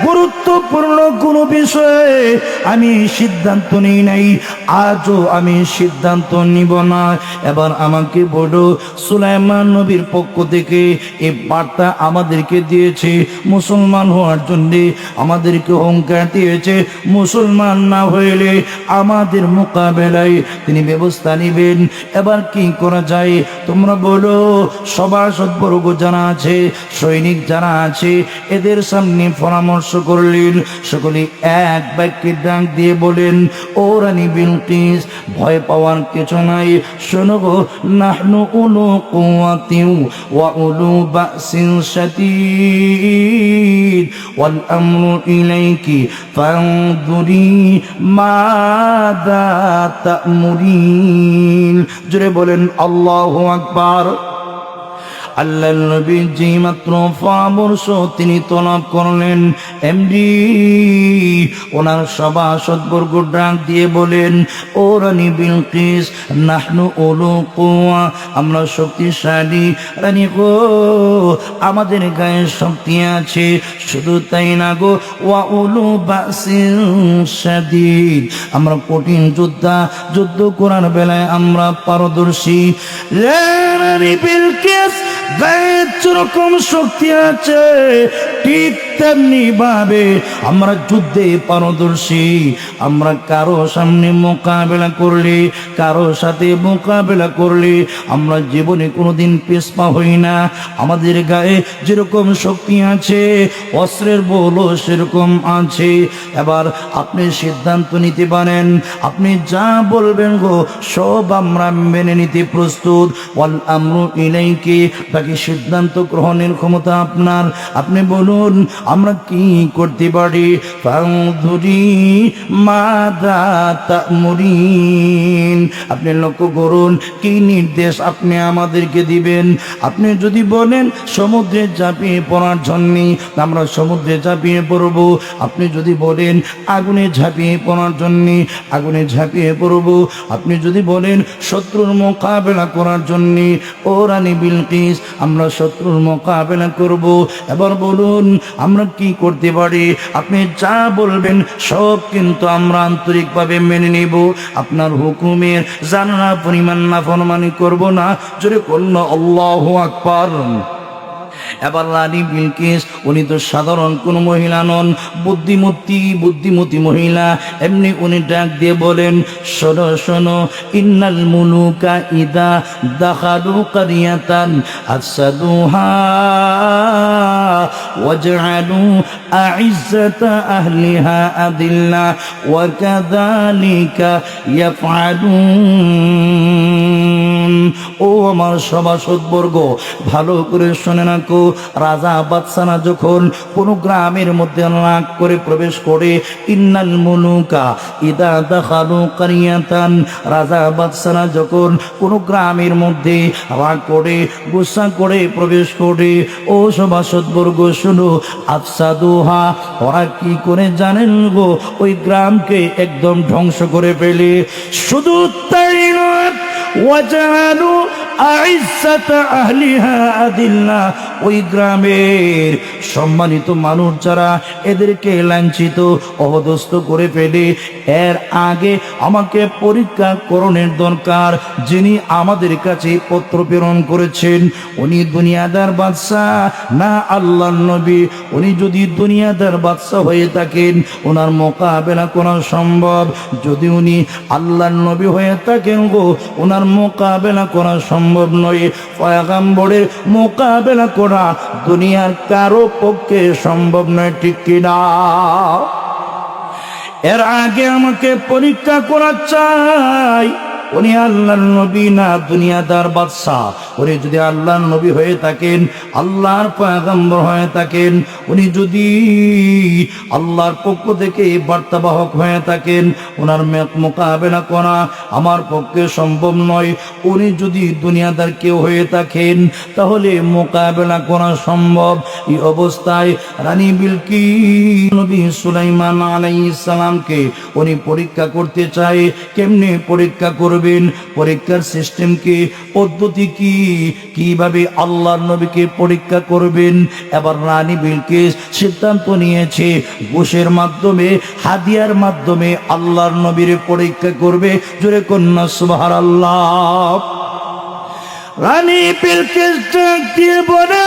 গুরুত্বপূর্ণ কোন বিষয়ে আমি সিদ্ধান্ত নিই নাই, আজও আমি সিদ্ধান্ত নিব না। এবার আমাকে বলো, সুলাইমান নবীর পক্ষ থেকে এই বার্তা আমাদেরকে দিয়েছে মুসলমান হওয়ার জন্য, আমাদেরকে অহংকার দিয়েছে মুসলমান না হইলে আমাদের মোকাবেলায় তিনি ব্যবস্থা নেবেন। এবার কি করা যায় তোমরা বলো। সভাসদ বর্গ যারা আছে, সৈনিক যারা আছে, এদের সামনে পরামর্শ করলেন। সকলে এক বাক্যে ডাক দিয়ে বলেন, ও রানী বিলকিস, ভয় পাওয়ার কিছু নাই। শোনো গো, নাহনু উলু কুওয়াতিন ওয়া উলু বাসিন শাদীদ ওয়াল আমরু ইলাইকি ফানজুরি মাযা তা'মুরিন। জোরে বলেন আল্লাহু আকবার। আল্লাহ নবী যেই মাত্র পরামর্শ তিনি তলব করলেন, এমডি ওনার সভাসদ বর্গ ডাক দিয়ে বলেন, ও রানী বিলকিস, নাহনু উলু কুওয়া, আমরা শক্তিশালী রানী গো, আমাদের গায়ে শক্তি আছে। শুধু তাই না গো, ওয়া উলু বাসিন শাদীদ, আমরা কঠিন যুদ্ধ করার বেলায় আমরা পারদর্শী। রানী বিলকিস গায়ে যেরকম শক্তি আছে, ঠিক তেমনি ভাবে আমরা যুদ্ধে পারদর্শী। আমরা কারো সামনে মোকাবেলা করলে, কারো সাথে মোকাবেলা করলে আমরা জীবনে কোনোদিন পিছপা হই না। আমাদের গায়ে যেরকম শক্তি আছে, অস্ত্রের বলও সেরকম আছে। এবার আপনি সিদ্ধান্ত নিতে পারেন, আপনি যা বলবেন গো সব আমরা মেনে নিতে প্রস্তুত। ওয়াল আমরু ইলাইকি, বাকি সিদ্ধান্ত গ্রহণের ক্ষমতা আপনার। আপনি বলুন আমরা কি করতে পারি। ফানজুরি মাযা তা'মুরিন, আপনি লক্ষ্য করুন কি নির্দেশ আপনি আমাদেরকে দিবেন। আপনি যদি বলেন সমুদ্রে ঝাঁপিয়ে পড়ার জন্য, আমরা সমুদ্রে ঝাঁপিয়ে পড়ব। আপনি যদি বলেন আগুনে ঝাঁপিয়ে পড়ার জন্য, আগুনে ঝাঁপিয়ে পড়ব। আপনি যদি বলেন শত্রুর মোকাবেলা করার জন্য, ও রানী বিলকিস আমরা শত্রুর মোকাবেলা করব। এবার বলুন আমরা কি করতে পারি? আপনি যা বলবেন সব কিন্তু আমরা আন্তরিকভাবে মেনে নেব। আপনার হুকুমের জানা পরিমাণ নাফরমানি করব না। জোরে বলুন আল্লাহু আকবার। এবার রানী বিলকিস উনি তো সাধারণ কোন মহিলা নন, বুদ্ধিমতী মহিলা। এমনি উনি ডাক দিয়ে বলেন, শোনো শোনো, ইন্নাল মুলুকা ইদা দাখালু কারিয়াতান আফসাদুহা ওয়াজআলু আইজ্জাতা আহলিহা আদিল্লা ওয়া কাযালিকা ইয়াফআলুন। ও আমার সভাসদবর্গ, ভালো করে শুনে রাখো, রাজা বাদশারা যখন কোন গ্রামের মধ্যে রাগ করে প্রবেশ করে, ইন্নাল মুলুকা ইদা দাখালু কারিয়াতান, রাজা বাদশারা যখন কোন গ্রামের মধ্যে রাগ করে গুসা করে প্রবেশ করে, ও সভাসদবর্গ শুনো, আফসাদুহা, ওরা কি করে জানেন গো? ওই গ্রামকে একদম ধ্বংস করে ফেলে। শুধু তাই নয়, ওয়াজআলু আইজ্জাতা আহলিহা আদিল্লা, ওই গ্রামের সম্মানিত মানুষ যারা, এদেরকে লাঞ্ছিত অপদস্থ করে ফেলে। এর আগে আমাকে পরীক্ষা করণের দরকার। যিনি আমাদের কাছে পত্র প্রেরণ করেছেন উনি দুনিয়াদার বাদশাহ না আল্লাহর নবী? উনি যদি দুনিয়াদার বাদশাহ হয়ে থাকেন ওনার মোকাবেলা করা সম্ভব। যদি উনি আল্লাহর নবী হয়ে থাকেন গো, ওনার মোকাবেলা করা সম্ভব নয়। পয়গম্বরের মোকাবেলা করা দুনিয়ার কারো পক্ষে সম্ভব নয়, ঠিক কিনা? এর আগে আমাকে পরীক্ষা করা চাই উনি আল্লাহর নবী না দুনিয়াদার বাদশাহ। উনি যদি আল্লাহর নবী হয়ে থাকেন, আল্লাহর পয়গম্বর হয়ে থাকেন, উনি যদি আল্লাহর পক্ষ থেকে বার্তাবাহক হয়ে থাকেন, ওনার মোকাবেলা করা আমার পক্ষে সম্ভব নয়। উনি যদি দুনিয়াদার কেউ হয়ে থাকেন তাহলে মোকাবেলা করা সম্ভব। এই অবস্থায় রানী বিলকিস নবী সুলাইমান আলাইহিস সালামকে উনি পরীক্ষা করতে চায়। কেমনে পরীক্ষা করবেন? পরীক্ষার সিস্টেম কি, পদ্ধতি কি, কিভাবে আল্লাহর নবীকে পরীক্ষা করবেন? এবার রানী বিলকিস সিদ্ধান্ত নিয়েছে ঘুষের মাধ্যমে, হাদিয়ার মাধ্যমে আল্লাহর নবীর পরীক্ষা করবে। জোরে কন্যা সুবহানাল্লাহ। রানী বিলকিস ডাক দিয়ে বলে,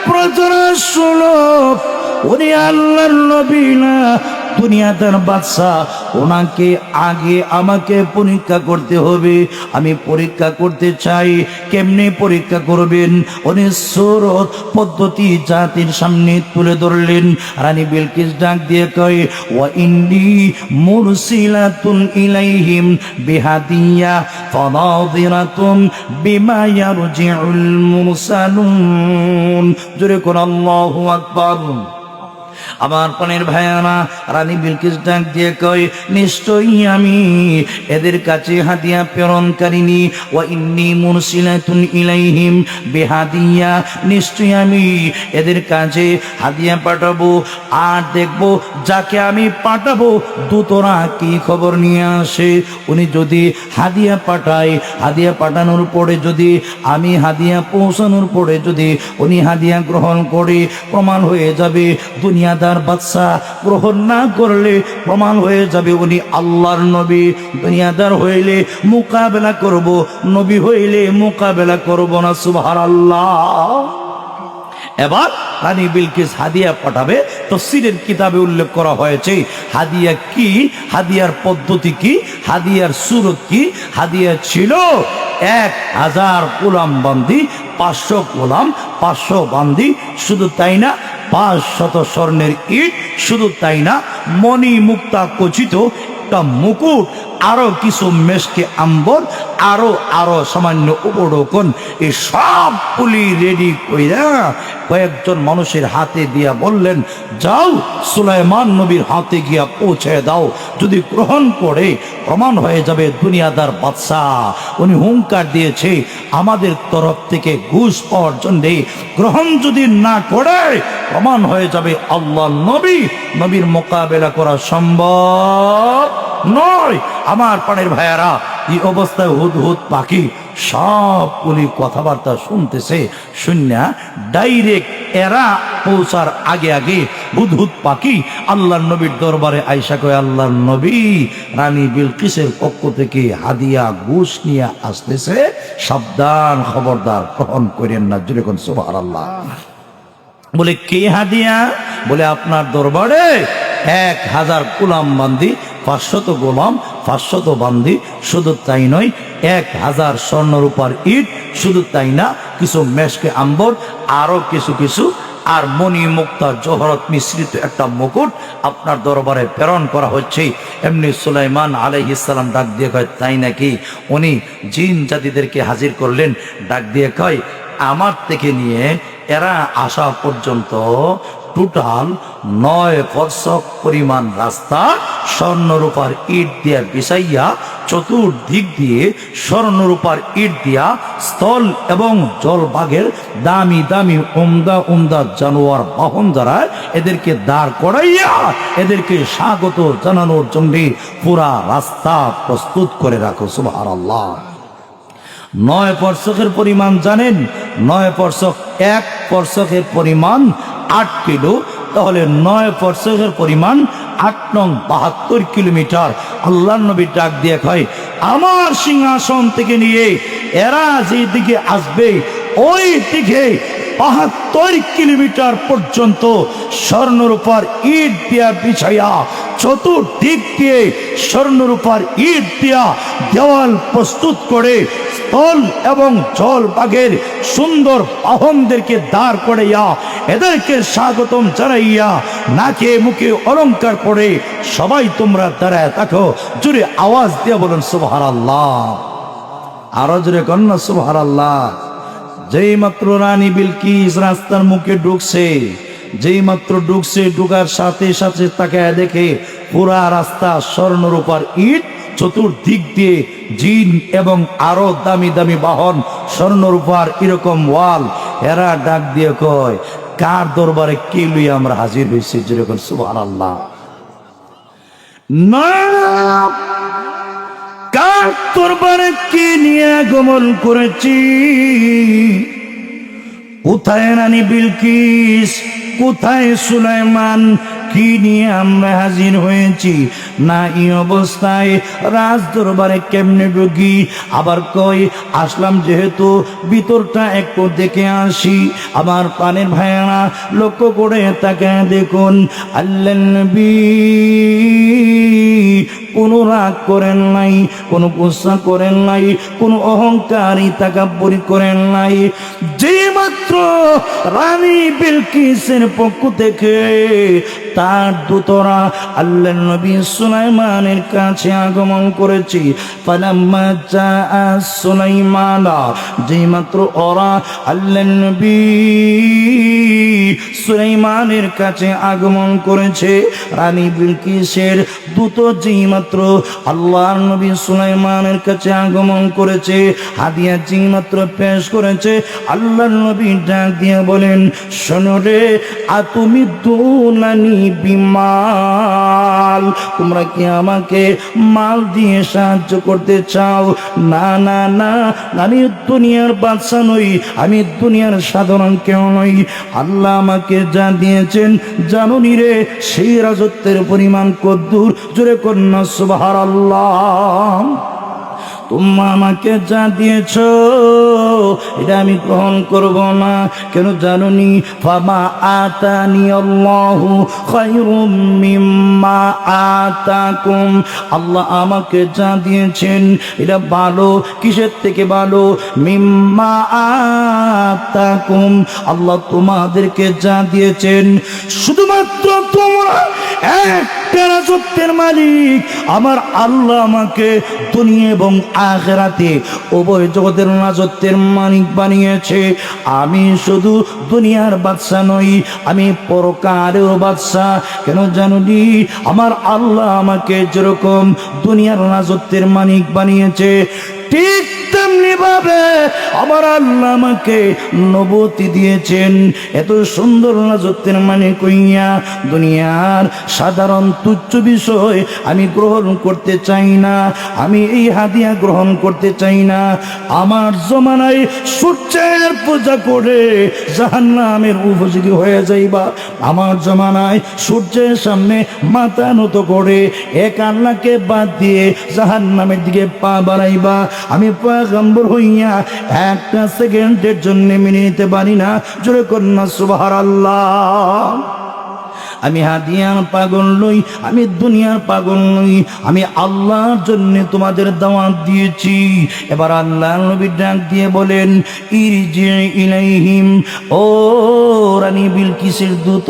প্রজরা শুনো, উনি আল্লাহর নবী না দুনিয়াদার বাদশাহ। ওনাকে আগে আমাকে পরীক্ষা করতে হবে। আমি পরীক্ষা করতে চাই। কেমনে পরীক্ষা করবেন? উনি সূরত পদ্ধতি জাতির সামনে তুলে ধরলেন। রানী বিলকিস ডাক দিয়ে কয়, ওয়া ইন্নী মুরসিলাতুন ইলাইহিম বিহাদিয়া ফানাযিরাতুন বিমা ইয়ারজিউল মুরসালুন। জোরে কোন আল্লাহু আকবার। আমার প্রাণের ভাইয়ারা, রানী বিলকিস ডাক দিয়ে কয়, নিশ্চয়ই আমি এদের কাছে হাদিয়া প্রেরণকারিনী। ওয়া ইন্নী মুরসিলাতুন ইলাইহিম বিহাদিয়া, নিশ্চয়ই আমি এদের কাছে হাদিয়া পাঠাবো। আর দেখবো যাকে আমি পাঠাবো দূতরা কি খবর নিয়ে আসে। উনি যদি হাদিয়া পাঠায়, হাদিয়া পাঠানোর পরে যদি আমি হাদিয়া পৌঁছানোর পরে যদি উনি হাদিয়া গ্রহণ করে, প্রমাণ হয়ে যাবে দুনিয়াদার বাদশাহ। গ্রহণ না করলে প্রমাণ হয়ে যাবে উনি আল্লাহর নবী। দুনিয়াদার হইলে মোকাবেলা করব, নবী হইলে মোকাবেলা করব না। সুবহানাল্লাহ। এবার রানী বিলকিস হাদিয়া পাঠাবে। তাফসীরের কিতাবে উল্লেখ করা হয়েছে হাদিয়া কি, হাদিয়ার পদ্ধতি কি, হাদিয়ার সূরত কি। হাদিয়া ছিল 1000 গোলাম বান্দি, 500 গোলাম, 500 বান্দি। শুধু তাই না, 500 স্বর্ণের ইট। শুধু তাই না, মণি মুক্তা খচিত একটা মুকুট, আরো কিছু মেশকে আম্বর, আরো আরো সামান্য উপঢৌকন, এই সবগুলি রেডি কইরা কয়েকজন মানুষের হাতে দিয়া বললেন, যাও সুলাইমান নবীর হাতে গিয়া পৌঁছে দাও, যদি গ্রহণ করে প্রমাণ হয়ে যাবে দুনিয়াদার বাদশাহ উনি হুঙ্কার দিয়েছে আমাদের তরফ থেকে ঘুষ পাওয়ার জন্য, গ্রহণ যদি না করে প্রমাণ হয়ে যাবে আল্লাহ নবীর মোকাবেলা করা সম্ভব নয়। আমার প্রাণের ভাইয়ারা, এই অবস্থায় হুদহুদ পাখি সবগুলি কথাবার্তা শুনতেছে, শুনিয়া ডাইরেক্ট এরা পৌঁছার আগে আগে হুদহুদ পাখি আল্লাহর নবীর দরবারে আইসা কয়, আল্লাহর নবী রানী বিলকিসের পক্ষ থেকে হাদিয়া ঘুষ নিয়ে আসতেছে, সাবধান, খবরদার, গ্রহণ করেন না। যেরকম সুবহানাল্লাহ। বলে কে হাদিয়া? বলে আপনার দরবারে 1000 গোলাম বান্দি, 500 গোলাম, 500 বান্দি, শুধু তাই নয় 1000 স্বর্ণ রূপার ইট, শুধু তাই না কিছু মেশকে আম্বর, আরো কিছু কিছু আর মণি মুক্তা জহরত মিশ্রিত একটা মুকুট আপনার দরবারে প্রেরণ করা হচ্ছে। এমনি সুলাইমান আলাইহিস সালাম ডাক দিয়ে কয়, তাই নাকি? উনি জিন জাতিদেরকে হাজির করলেন, ডাক দিয়ে কয়, আমার থেকে নিয়ে এরা আসা পর্যন্ত টোটাল 9 ফরসক পরিমাণ রাস্তা স্বর্ণরূপার ইট দিয়া বিছাইয়া, চতুর্দিক দিয়ে স্বর্ণরূপার ইট দিয়া স্থল এবং জলভাগের দামি দামি উমদা উমদা জানোয়ার বাহন দ্বারা এদেরকে দাঁড় করাইয়া এদেরকে স্বাগত জানানোর জন্য পুরা রাস্তা প্রস্তুত করে রাখো। সুবহানাল্লাহ। 9 ফরসকের পরিমাণ জানেন? 9 ফরসক, 1 ফরসকের পরিমাণ 8 কিলো, তাহলে 9 ফরসকের পরিমাণ 8 নং 72 কিলোমিটার। আল্লাহর নবী ডাক দিয়ে কয়, আমার সিংহাসন থেকে নিয়ে এরা যে দিকে আসবে ওই দিকে 72 কিলোমিটার পর্যন্ত স্বর্ণরূপার ইট দিয়া বিছাইয়া, চতুর্দিক দিয়ে স্বর্ণরূপার ইট দিয়া দেওয়াল প্রস্তুত করে স্থল এবং জল বাগের সুন্দর বাহনদেরকে দাঁড় করাইয়া এদেরকে স্বাগতম জানাইয়া নাকে মুখে অলংকার করে সবাই তোমরা দাঁড়ায় থাকো। জোরে আওয়াজ দিয়ে বলুন সুবহানাল্লাহ। আরো জোরে কন্যা সুবহানাল্লাহ। যেই মাত্র রানী বিলকিস রাস্তার মুখে ঢুকছে, যেই মাত্র ঢুকছে, ঢুকার সাথে সাথে তাকায় দেখে পুরা রাস্তা স্বর্ণরূপার ইট, চতুর্দিক দিয়ে জিন এবং আরো দামি দামি বাহন, স্বর্ণরূপার এরকম ওয়াল। এরা ডাক দিয়ে কয়, কার দরবারে কে লইয়া আমরা হাজির হয়েছি? যেরকম সুবহানাল্লাহ। না, কার দরবারে কে নিয়ে আগমন করেছি? কোথায় রানী বিলকিস? কোথায় সুলাইমান? কি নিয়ে আমরা হাজির হয়েছি? না এই অবস্থায় রাজ দরবারে কেমনে ঢুকি? আবার কই আসলাম যেহেতু ভিতরটা একটু দেখে আসি। আমার প্রাণের ভাইয়েরা লক্ষ্য করে তাকে দেখুন, আল্লাহর নবী কোনো রাগ করেন নাই, কোনো গুসা করেন নাই, কোনো অহংকারী তাকাব্বুরি করেন নাই। যে মাত্র রানী বিলকিসের পক্ষ থেকে তার দূতরা আল্লাহর নবী সুলাইমানের কাছে আগমন করেছে, ফালাম্মা জাআ সুলাইমানা, যে মাত্র ওরা আল্লাহর নবী সুলাইমানের কাছে আগমন করেছে, রানী বিলকিসের দূত যেই মাত্র আল্লাহর নবী সুলাইমানের কাছে আগমন করেছে, হাদিয়া যেই মাত্র পেশ করেছে, আল্লাহর নবী ডাক দিয়ে বলেন, শোনো রে, তুমি দুনানি বিমাল, তোমরা কি আমাকে মাল দিয়ে সাহায্য করতে চাও? না না না, আমি দুনিয়ার বাদশা নই, আমি দুনিয়ার সাধারণ কেউ নই। আল্লাহ আমাকে যা দিয়েছেন জানুনি রে, সেই রাজত্বের পরিমাণ কদ্দুর? জোরে কন্যা সুবহানাল্লাহ। তোমরা আমাকে যা দিয়েছ এটা আমি গ্রহণ করব না। কেন জানুনি? ফামা আতানি আল্লাহু খায়রুম মিম্মা আতাকুম, আল্লাহ আমাকে যা দিয়েছেন এটা ভালো। কিসের থেকে ভালো? মিম্মা আতাকুম, আল্লাহ তোমাদেরকে যা দিয়েছেন। শুধুমাত্র তোমরা একটা রাজত্বের মালিক আমার আল্লাহ আমাকে দুনিয়া এবং আখিরাতে উভয় জগতের রাজত্বের মালিক বানিয়েছে। আমি শুধু দুনিয়ার বাদশা নই, আমি পরকালেরও বাদশা। কেন জানুনি? আমার আল্লাহ আমাকে যেরকম দুনিয়ার রাজত্বের মালিক বানিয়েছে, ঠিক তেমনি ভাবে আমার আল্লাহ আমাকে নবুয়ত দিয়েছেন। এত সুন্দর রাজত্বের মালিক হইয়া দুনিয়ার সাধারণ তুচ্ছ বিষয় আমি গ্রহণ করতে চাই না, আমি এই হাদিয়া গ্রহণ করতে চাই না। আমার জমানায় সূর্যের পূজা করে জাহান্নামের উপযোগী হয়ে যাইবা, আমার জমানায় সূর্যের সামনে মাথা নত করে এক আল্লাহকে বাদ দিয়ে জাহান্নামের দিকে পা বাড়াইবা। আমি পয়গম্বর হইয়া একটা সেকেন্ডের জন্য মেনে নিতে পারি না। জোরে কন্যা সুবহানাল্লাহ। আমি হাদিয়ার পাগল নই, আমি দুনিয়ার পাগল নই, আমি আল্লাহর জন্য তোমাদের দাওয়াত দিয়েছি। এবার আল্লাহ নবী ডাক দিয়ে বলেন, ইরজি ইলাইহিম, ও রানী বিলকিসের দূত,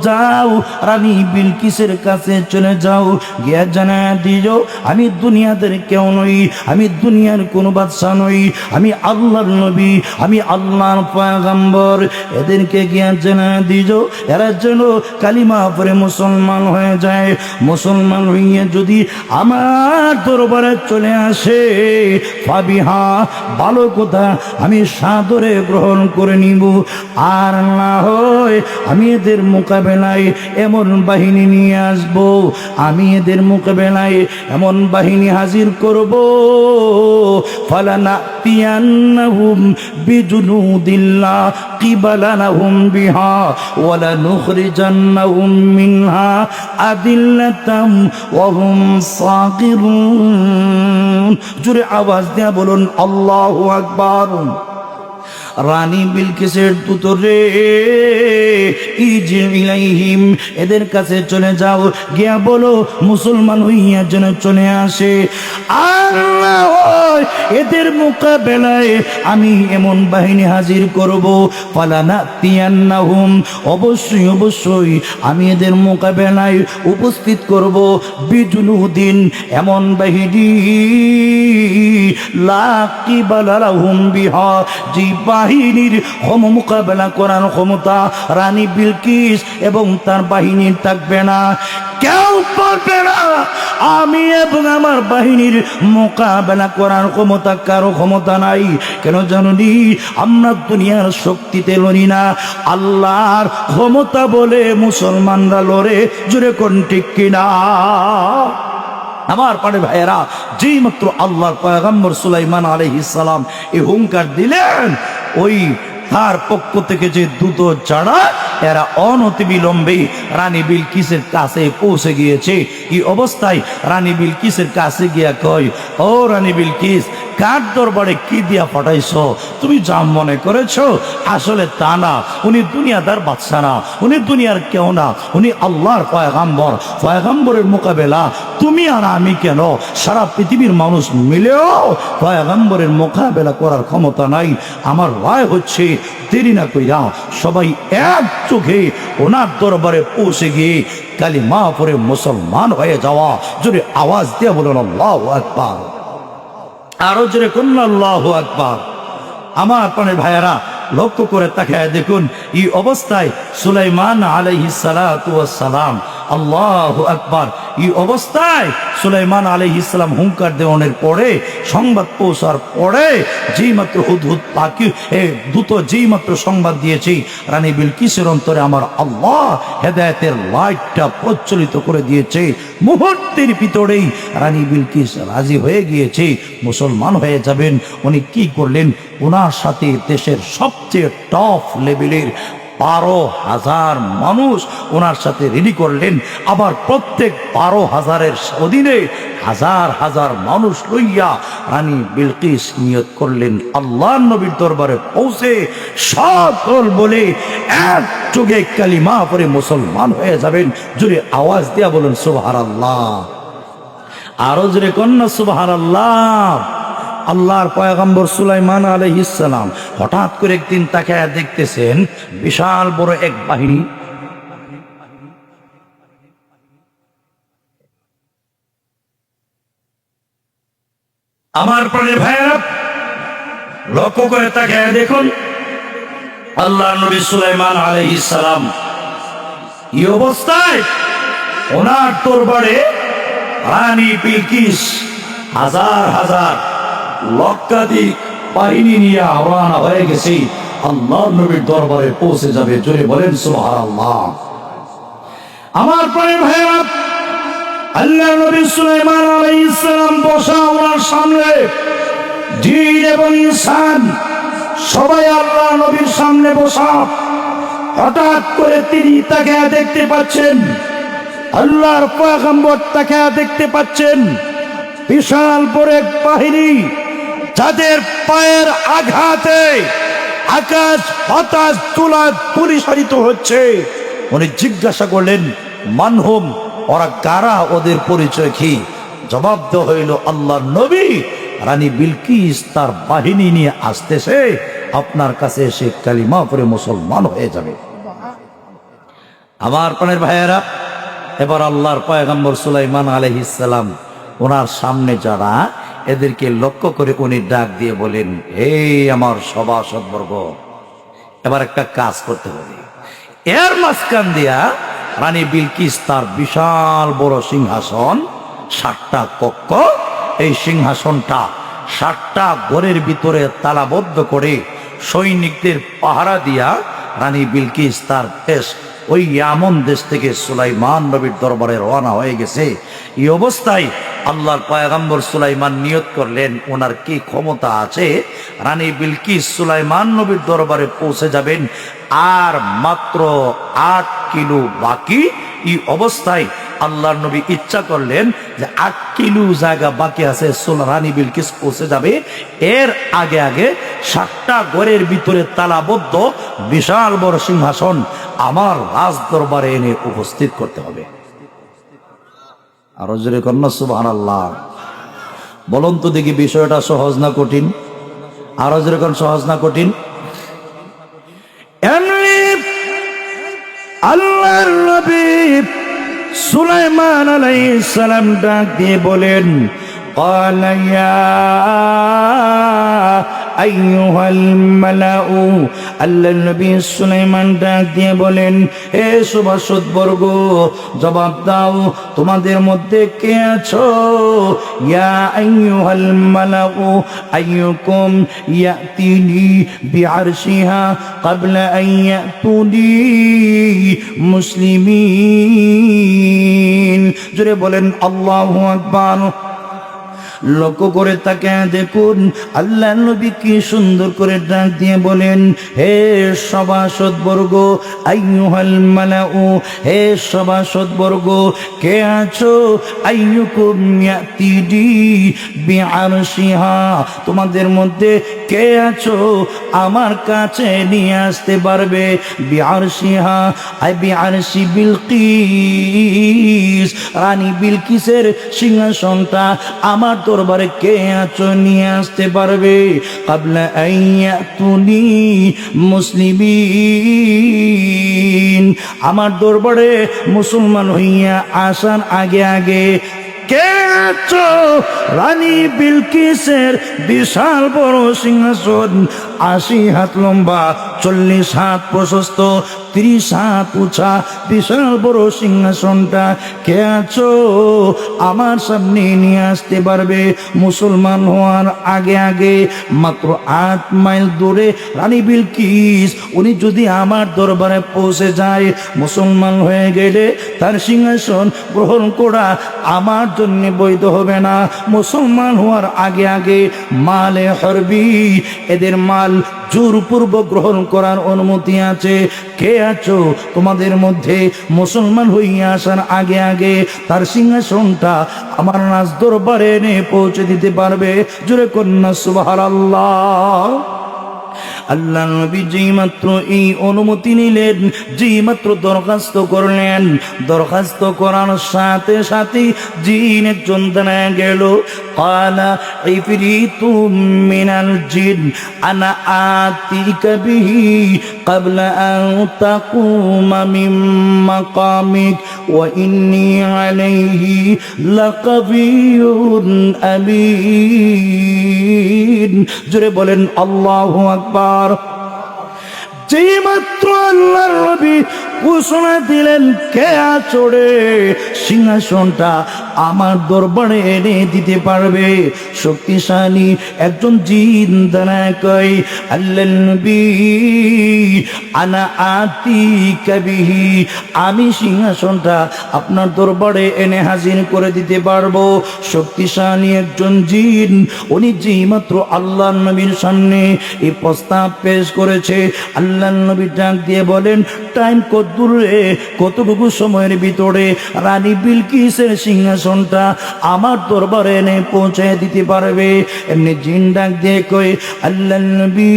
যাও রানী বিলকিসের কাছে চলে যাও, গিয়া জানায়া দিও আমি দুনিয়াদের কেউ নই, আমি দুনিয়ার কোনো বাদশা নই, আমি আল্লাহর নবী, আমি আল্লাহর পয়গম্বর। এদেরকে গিয়া জানায়া দিও এরা যেন কালিমা পড়ে মুসলমান হয়ে যায়। মুসলমান হইয়া যদি আমার দরবারে চলে আসে, ফাবিহা, ভালো কথা, আমি সাদরে গ্রহণ করে নিব। আর না হয় আমি এদের মোকাবেলায় এমন বাহিনী নিয়ে আসব, আমি এদের মোকাবেলায় এমন বাহিনী হাজির করব, ফালানাতিয়ান্নাহুম বিজুনুদিল্লা কিবালানাহুম বিহা ওয়ালা নুখরিজান্নাহুম মিনহা আদিল্লাতাম ওয়া হুম সাগিরুন। জোরে আওয়াজ দিয়া বলুন আল্লাহু আকবার। রানী বিলকিসের দূত রে, ইরজি ইলাইহিম, এদের কাছে চলে যাও, গিয়া বলো মুসলমান হইয়া যেন চলে আসে। আর না হয় এদের মোকাবেলায় আমি এমন বাহিনী হাজির করব, ফালানাতিয়ান্নাহুম, অবশ্যই অবশ্যই আমি এদের মোকাবেলায় উপস্থিত করব, বিজুনুদিন, এমন বাহিনী লা কিবালা লাহুম বিহা, যে বাহিনীর মোকাবেলা করার ক্ষমতা রানী বিলকিস এবং তার বাহিনীর থাকবে না, কেউ পারবে না। আমি এবং আমার বাহিনীর মোকাবেলা করার ক্ষমতা কারো ক্ষমতা নাই। কেন জানি? আমরা দুনিয়ার শক্তিতে লড়ি না, আল্লাহর ক্ষমতা বলে মুসলমানরা লড়ে। জোরে কোন ঠিক কিনা? আমার পাড়ে ভাইয়েরা, যেই মাত্র আল্লাহর পয়গম্বর সুলাইমান আলাইহিস সালাম এই হুঙ্কার দিলেন, ওই তার পক্ষ থেকে যে দূত যারা, এরা অনতিবিলম্বে রানী বিলকিসের কাছে পৌঁছে গিয়েছে। এই অবস্থায় রানী বিলকিসের কাছে গিয়া কয়, ও রানী বিলকিস, কার দরবারে কি দিয়া পাঠাইছ? তুমি যা মনে করেছ আসলে তা না। উনি দুনিয়াদার বাদশা না, উনি দুনিয়ার কেউ না, উনি আল্লাহর পয়গম্বর। পয়গম্বরের মোকাবেলা তুমি আর আমি কেন, সারা পৃথিবীর মানুষ মিলেও পয়গম্বরের মোকাবেলা করার ক্ষমতা নাই। আমার রায় হচ্ছে, দেরি না কইরা সবাই এক চোখে ওনার দরবারে পৌঁছে গিয়ে কালিমা পড়ে মুসলমান হয়ে যাওয়া। যদি আওয়াজ দিয়ে বলুন আল্লাহু আকবার। আরো জোরে কোন আল্লাহু আকবার। আমার প্রাণের ভাইয়েরা, লক্ষ্য করে তাকায় দেখুন, এই অবস্থায় সুলাইমান আলাইহিস সালাতু ওয়াস সালাম, আল্লাহু আকবার, এই অবস্থায় সুলাইমান আলাইহিস সালাম হুঙ্কার দেওয়ানোর পরে, সংবাদ পৌঁছার পরে, যেই মাত্র হুদহুদ পাখি দূত যেই মাত্র সংবাদ দিয়েছি, রানী বিলকিসের অন্তরে আমার আল্লাহ হেদায়েতের লাইটটা প্রজ্বলিত করে দিয়েছে। মুহূর্তের ভিতরেই রানী বিলকিস রাজি হয়ে গিয়েছে, মুসলমান হয়ে যাবেন। উনি কি করলেন? ওনার সাথে দেশের সবচেয়ে টপ লেভেলের 12,000 মানুষ ওনার সাথে রেডি করলেন। আবার প্রত্যেক 12,000-এর অধীনে হাজার হাজার মানুষ লইয়া রানী বিলকিস নিয়ত করলেন আল্লাহর নবীর দরবারে পৌঁছে সকল বলে এক যুগে কালিমা পড়ে মুসলমান হয়ে যাবেন। জোরে আওয়াজ দিয়া বলুন সুবহানাল্লাহ। আরো জোরে কন্যা সুবহানাল্লাহ। আল্লাহর পয়গম্বর সুলাইমান আলাইহিস সালাম হঠাৎ করে একদিন তাকায়া দেখতেছেন বিশাল বড় এক বাহিনী। আমার প্রাণের ভাইয়েরা লক্ষ্য করে তাকায়া দেখুন আল্লাহর নবী সুলাইমান আলাইহিস সালাম এই অবস্থায় ওনার দরবারে রানী বিলকিস হাজার হাজার লক্ষাধিক বাহিনী নিয়ে রওনা হয়ে গেছে আল্লাহর নবীর দরবারে পৌঁছে যাবে। জোরে বলেন সুবহানাল্লাহ। আমার প্রাণের ভাইয়েরা আল্লাহর নবী সুলাইমান আলাইহিস সালাম বসা ওনার সামনে জিন এবং ইনসান সবাই আল্লাহর নবীর সামনে বসা। হঠাৎ করে তিনি তাকে দেখতে পাচ্ছেন, আল্লাহর পয়গম্বর তাকে দেখতে পাচ্ছেন বিশাল বড় এক বাহিনী যাদের পায়ের আঘাতে আকাশ বাতাস তুলা পরিসারিত হচ্ছে। উনি জিজ্ঞাসা করলেন মানহুম, ওরা কারা, ওদের পরিচয় কি? জবাব দেওয়া হইল আল্লাহর নবী রানী বিলকিস তার বাহিনী নিয়ে আসতেছে, আপনার কাছে এসে কালিমা পড়ে মুসলমান হয়ে যাবে। আমার প্রাণের ভাইয়েরা, এবার আল্লাহর পয়গম্বর সুলাইমান আলাইহিস সালাম ওনার সামনে যারা, এদেরকে লক্ষ্য করে উনি ডাক দিয়ে বলেন, হে আমার সভাসদবর্গ, এবার একটা কাজ করতে হবে। এর মাঝখান দিয়া রানী বিলকিস তার বিশাল বড় সিংহাসন, 7টা কক্ষ, এই সিংহাসনটা 7টা ঘরের ভিতরে তালাবদ্ধ করে সৈনিকদের পাহারা দিয়া রানী বিলকিস তার দেশ ওই ইয়ামন দেশ থেকে সুলাইমান নবীর দরবারে রওনা হয়ে গেছে। এই অবস্থায় আল্লাহর পয়গম্বর সুলাইমান নিয়ত করলেন ওনার কি ক্ষমতা আছে, রানী বিলকিস সুলাইমান নবীর দরবারে পৌঁছে যাবেন আর মাত্র 8 কিলো বাকি। এই অবস্থায় আল্লাহর নবী ইচ্ছা করলেন যে 8 কিলো জায়গা বাকি আছে, রানী বিলকিস পৌঁছে যাবে। এর আগে আগে 7টা ঘরের ভিতরে তালাবদ্ধ বিশাল বড় সিংহাসন আমার রাজ দরবারে এনে উপস্থিত করতে হবে। আরো জোরে কন্যা সুবহানাল্লাহ। বলুন তো দেখি বিষয়টা সহজ না কঠিন? আরো জোরে কোন সহজ না কঠিন? আল্লাহর নবী সুলাইমান আলাইহিস সালাম ডাক দিয়ে বলেন, ক্বালা ইয়া আইয়ুহাল মালাউ। আল্লাহর নবী সুলাইমান ডাক দিয়ে বলেন, হে সভাসদবর্গ, জবাব দাও, তোমাদের মধ্যে কে আছো? ইয়া আইয়ুহাল মালাউ আইয়ুকুম ইয়াতিনি বিআরশিহা ক্বাবলা আন ইয়াতুনি মুসলিমিন। জোরে বলেন আল্লাহু আকবার। লক্ষ্য করে তাকে দেখুন আল্লাহ নবী কি সুন্দর করে ডাক দিয়ে বলেন, হে সভাসদবর্গ, আইয়ুহাল মালাউ, হে সভাসদবর্গ, কে আছো? আইয়ুকুম ইয়াতিনি বিআরশিহা, তোমাদের মধ্যে কে আছো আমার কাছে নিয়ে আসতে পারবে? বিআরশিহা আই বিআরশি বিলকিস, রানী বিলকিসের সিংহাসনটা আমার দরবারে কে আছো নিয়ে আসতে পারবে? ক্বাবলা আন ইয়াতুনি মুসলিমিন, আমার দরবারে মুসলমান হইয়া আসার আগে আগে কে আছো? রানী বিলকিসের বিশাল বড় সিংহাসন, 80 হাত লম্বা, 40 হাত প্রশস্ত, 30 হাত উঁচা বিশাল বড় সিংহাসনটা কে আছো আমার সামনে নিয়ে আসতে পারবে? মুসলমান হওয়ার আগে আগে মাত্র 8 মাইল দূরে রানী বিলকিস উনি যদি আমার দরবারে পৌঁছে যায়, মুসলমান হয়ে গেলে তার সিংহাসন গ্রহণ করা আমার জন্য বৈধ হবে না। মুসলমান হওয়ার আগে আগে মালে হরবি, এদের মাল জোরপূর্বক গ্রহণ করার অনুমতি আছে। কে আছো তোমাদের মধ্যে মুসলমান হইয়া আসার আগে আগে তার সিংহাসনটা আমার রাজ দরবারে এনে পৌঁছে দিতে পারবে? জোরে কন্যা সুবহানাল্লাহ। আল্লাহ নবী যেই মাত্র এই অনুমতি নিলেন, যেই মাত্র দরখাস্ত করলেন, দরখাস্ত করার সাথে সাথে জিন একজন দাঁড়ায় গেল। ক্বালা ইফরিতুম মিনাল জিন আনা আতিকা বিহি ক্বাবলা আন তাকুমা মিন মাকামিক ওয়া ইন্নী আলাইহি লাকাবিয়ুন আমিন। জোরে বলেন আল্লাহু আকবার। যেই মাত্র আল্লাহর নবী ঘোষণা দিলেন, কে আচড়ে সিংহাসনটা আমার দরবারে এনে দিতে পারবে? শক্তিশালী একজন জিন দাঁড়ায় কয়, আল্লাহর নবী আনা আতিকা বিহি, আমি সিংহাসনটা আপনার দরবারে এনে হাজির করে দিতে পারবো। শক্তিশালী একজন জিন, উনি যেই মাত্র আল্লাহর নবীর সামনে এই প্রস্তাব পেশ করেছে, আল্লাহর নবী ডাক দিয়ে বলেন, টাইম কতদূরে, কতটুকু সময়ের ভিতরে রানী বিলকিসের সিংহাসনটা আমার দরবারে এনে পৌঁছে দিতে পারবে? এমনি জিন ডাক দিয়ে কয়, আল্লাহর নবী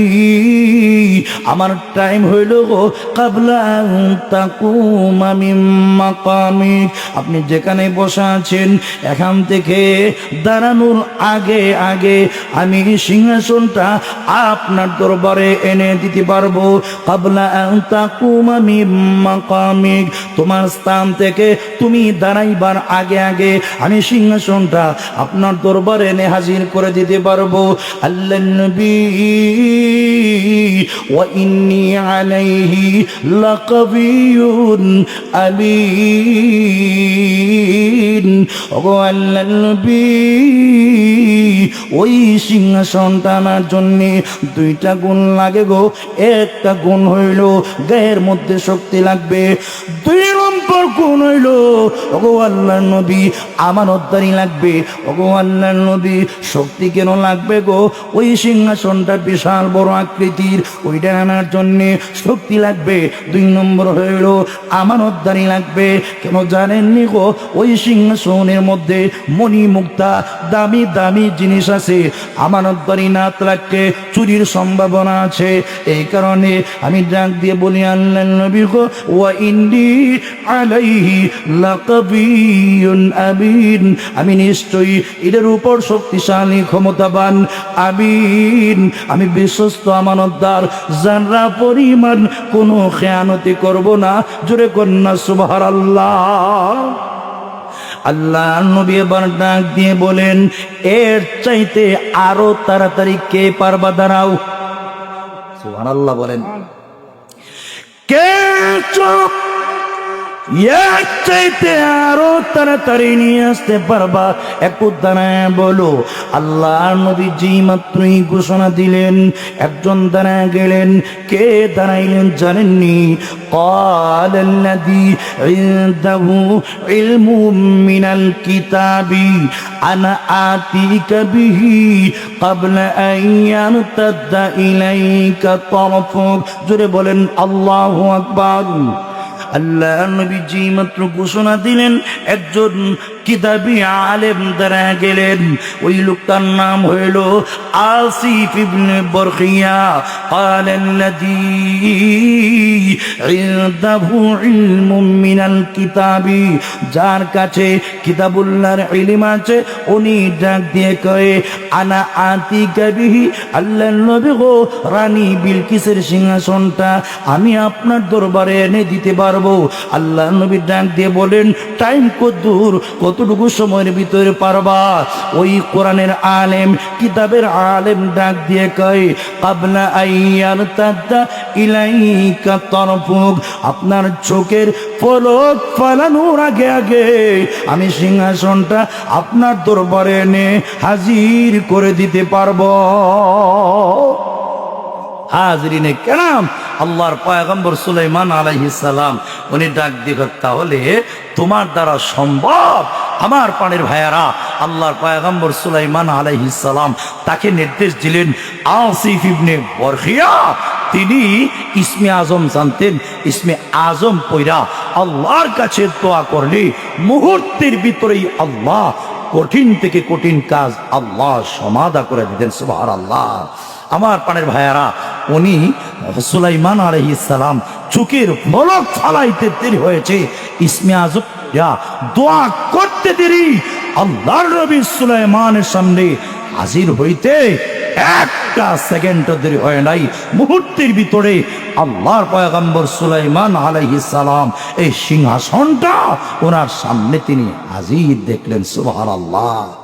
আমার টাইম হইল ক্বাবলা আন তাকুমা মিন মাকামিক, আপনি যেখানে বসা আছেন এখান থেকে দাঁড়ানোর আগে আগে আমি সিংহাসনটা আপনার দরবারে এনে দিতে পারবো। ক্বাবলা আন তাকুমা মিন মাকামিক, তোমার স্থান থেকে তুমি দাঁড়াইবার আগে আগে আমি সিংহাসনটা আপনার দরবারে এনে হাজির করে দিতে পারবো। আল্লাহর নবী ওয়া ইন্নী আলাইহি লাকাবিয়ুন আমিন। ওগো আল্লাহর নবী, ওই সিংহাসনটা আনার জন্যে দুইটা গুণ লাগে গো। একটা গুণ হইল গায়ের মধ্যে শক্তি লাগবে, দুই নম্বর গুণ হইল ওগো আল্লাহর নবী আমানতদারি লাগবে। ওগো আল্লাহর নবী, শক্তি কেন লাগবে গো? ওই সিংহাসনটা বিশাল বড় আকৃতির, ওইটা আনার জন্যে শক্তি লাগবে। দুই নম্বর হইল আমানতদারি লাগবে। কেন জানেননি গো? ওই সিংহাসনের মধ্যে মণি মুক্তা দামি দামি জিনিস আছে, আমানতদারি না রাখলে চুরির সম্ভাবনা আছে। এই কারণে আমি ডাক দিয়ে বলি, আল্লাহর নবী গো, ওয়া ইন্নী আলাইহি লাকাবিয়ুন আমিন, আমি নিশ্চয়ই এটার উপর শক্তিশালী ক্ষমতাবান, আমিন, আমি বিশ্বস্ত আমানতদার, যারা পরিমাণ কোনো খেয়ানতি করব না। জোরে কন্যা সুবহানাল্লাহ। আল্লাহ নবী এবার ডাক দিয়ে বলেন, এর চাইতে আরো তাড়াতাড়ি কে পারবা? দাঁড়াও। সুবহানাল্লাহ বলেন। কে চুপ? এর চাইতে আরো তাড়াতাড়ি নিয়ে আসতে পারবা? একটু দাঁড়ায় বলো। আল্লাহ নবী যেই মাত্রই ঘোষণা দিলেন, একজন দাঁড়ায় গেলেন। কে দাঁড়াইলেন জানেননি? قال الذي عنده علم من الكتاب أنا آتيك به قبل أن يرتد إليك طرفك। জোরে বলেন আল্লাহু আকবার। আল্লাহ নবী যেই মাত্র ঘোষণা দিলেন, একজন কিতাবী আলেম দাঁড়ায় গেলেন। ওই লোকটার নাম হইল আসিফ ইবনে বরখিয়া। قال الذي عنده علم من الكتاب, যার কাছে কিতাবুল্লাহর ইলম আছে, উনি ডাক দিয়ে কয়, আনা আতিকা বিহি, আল্লাহর নবী গো, রানী বিলকিসের সিংহাসনটা আমি আপনার দরবারে এনে দিতে পারবো। আল্লাহ নবী ডাক দিয়ে বলেন, টাইম কতদূর, কতটুকু সময়ের ভিতরে পারবা? ওই কোরআনের আলেম, কিতাবের আলেম ডাক দিয়ে কয়, ক্বাবলা আইয়ার তাদ্দা ইলাইকা তারফুক, আপনার চোখের পলক ফালানোর আগে আগে আমি সিংহাসনটা আপনার দরবারে এনে হাজির করে দিতে পারবো। হাজরিনে কেরাম, আল্লাহর পয়গম্বর সুলাইমান আলাইহিস সালাম উনি ডাক দিয়ে, তাহলে তোমার দ্বারা সম্ভব? আমার পানের ভাইয়ারা, আল্লাহর পয়গম্বর সুলাইমান আলাইহিস সালাম তাকে নির্দেশ দিলেন, আসিফ ইবনে বরখিয়া তিনি ইসমে আজম জানতেন, ইসমে আজম পয়রা আল্লাহর কাছে দোয়া করলে মুহূর্তের ভিতরেই আল্লাহ কঠিন থেকে কঠিন কাজ আল্লাহ সমাধা করে দিতেন। সুবহানাল্লাহ। আমার পানের ভাইয়ারা, উনি সুলাইমান আলাইহিস সালাম চোখের পলক ফালাইতে দেরি হয়েছে, ইসমে আজম দোয়া করতে দেরি, আল্লাহর নবী সুলাইমানের সামনে হাজির হইতে একটা সেকেন্ড দেরি হয় নাই। মুহূর্তের ভিতরে আল্লাহর পয়গম্বর সুলাইমান আলাইহিস সালাম এই সিংহাসনটা ওনার সামনে তিনি হাজির দেখলেন। সুবহানাল্লাহ।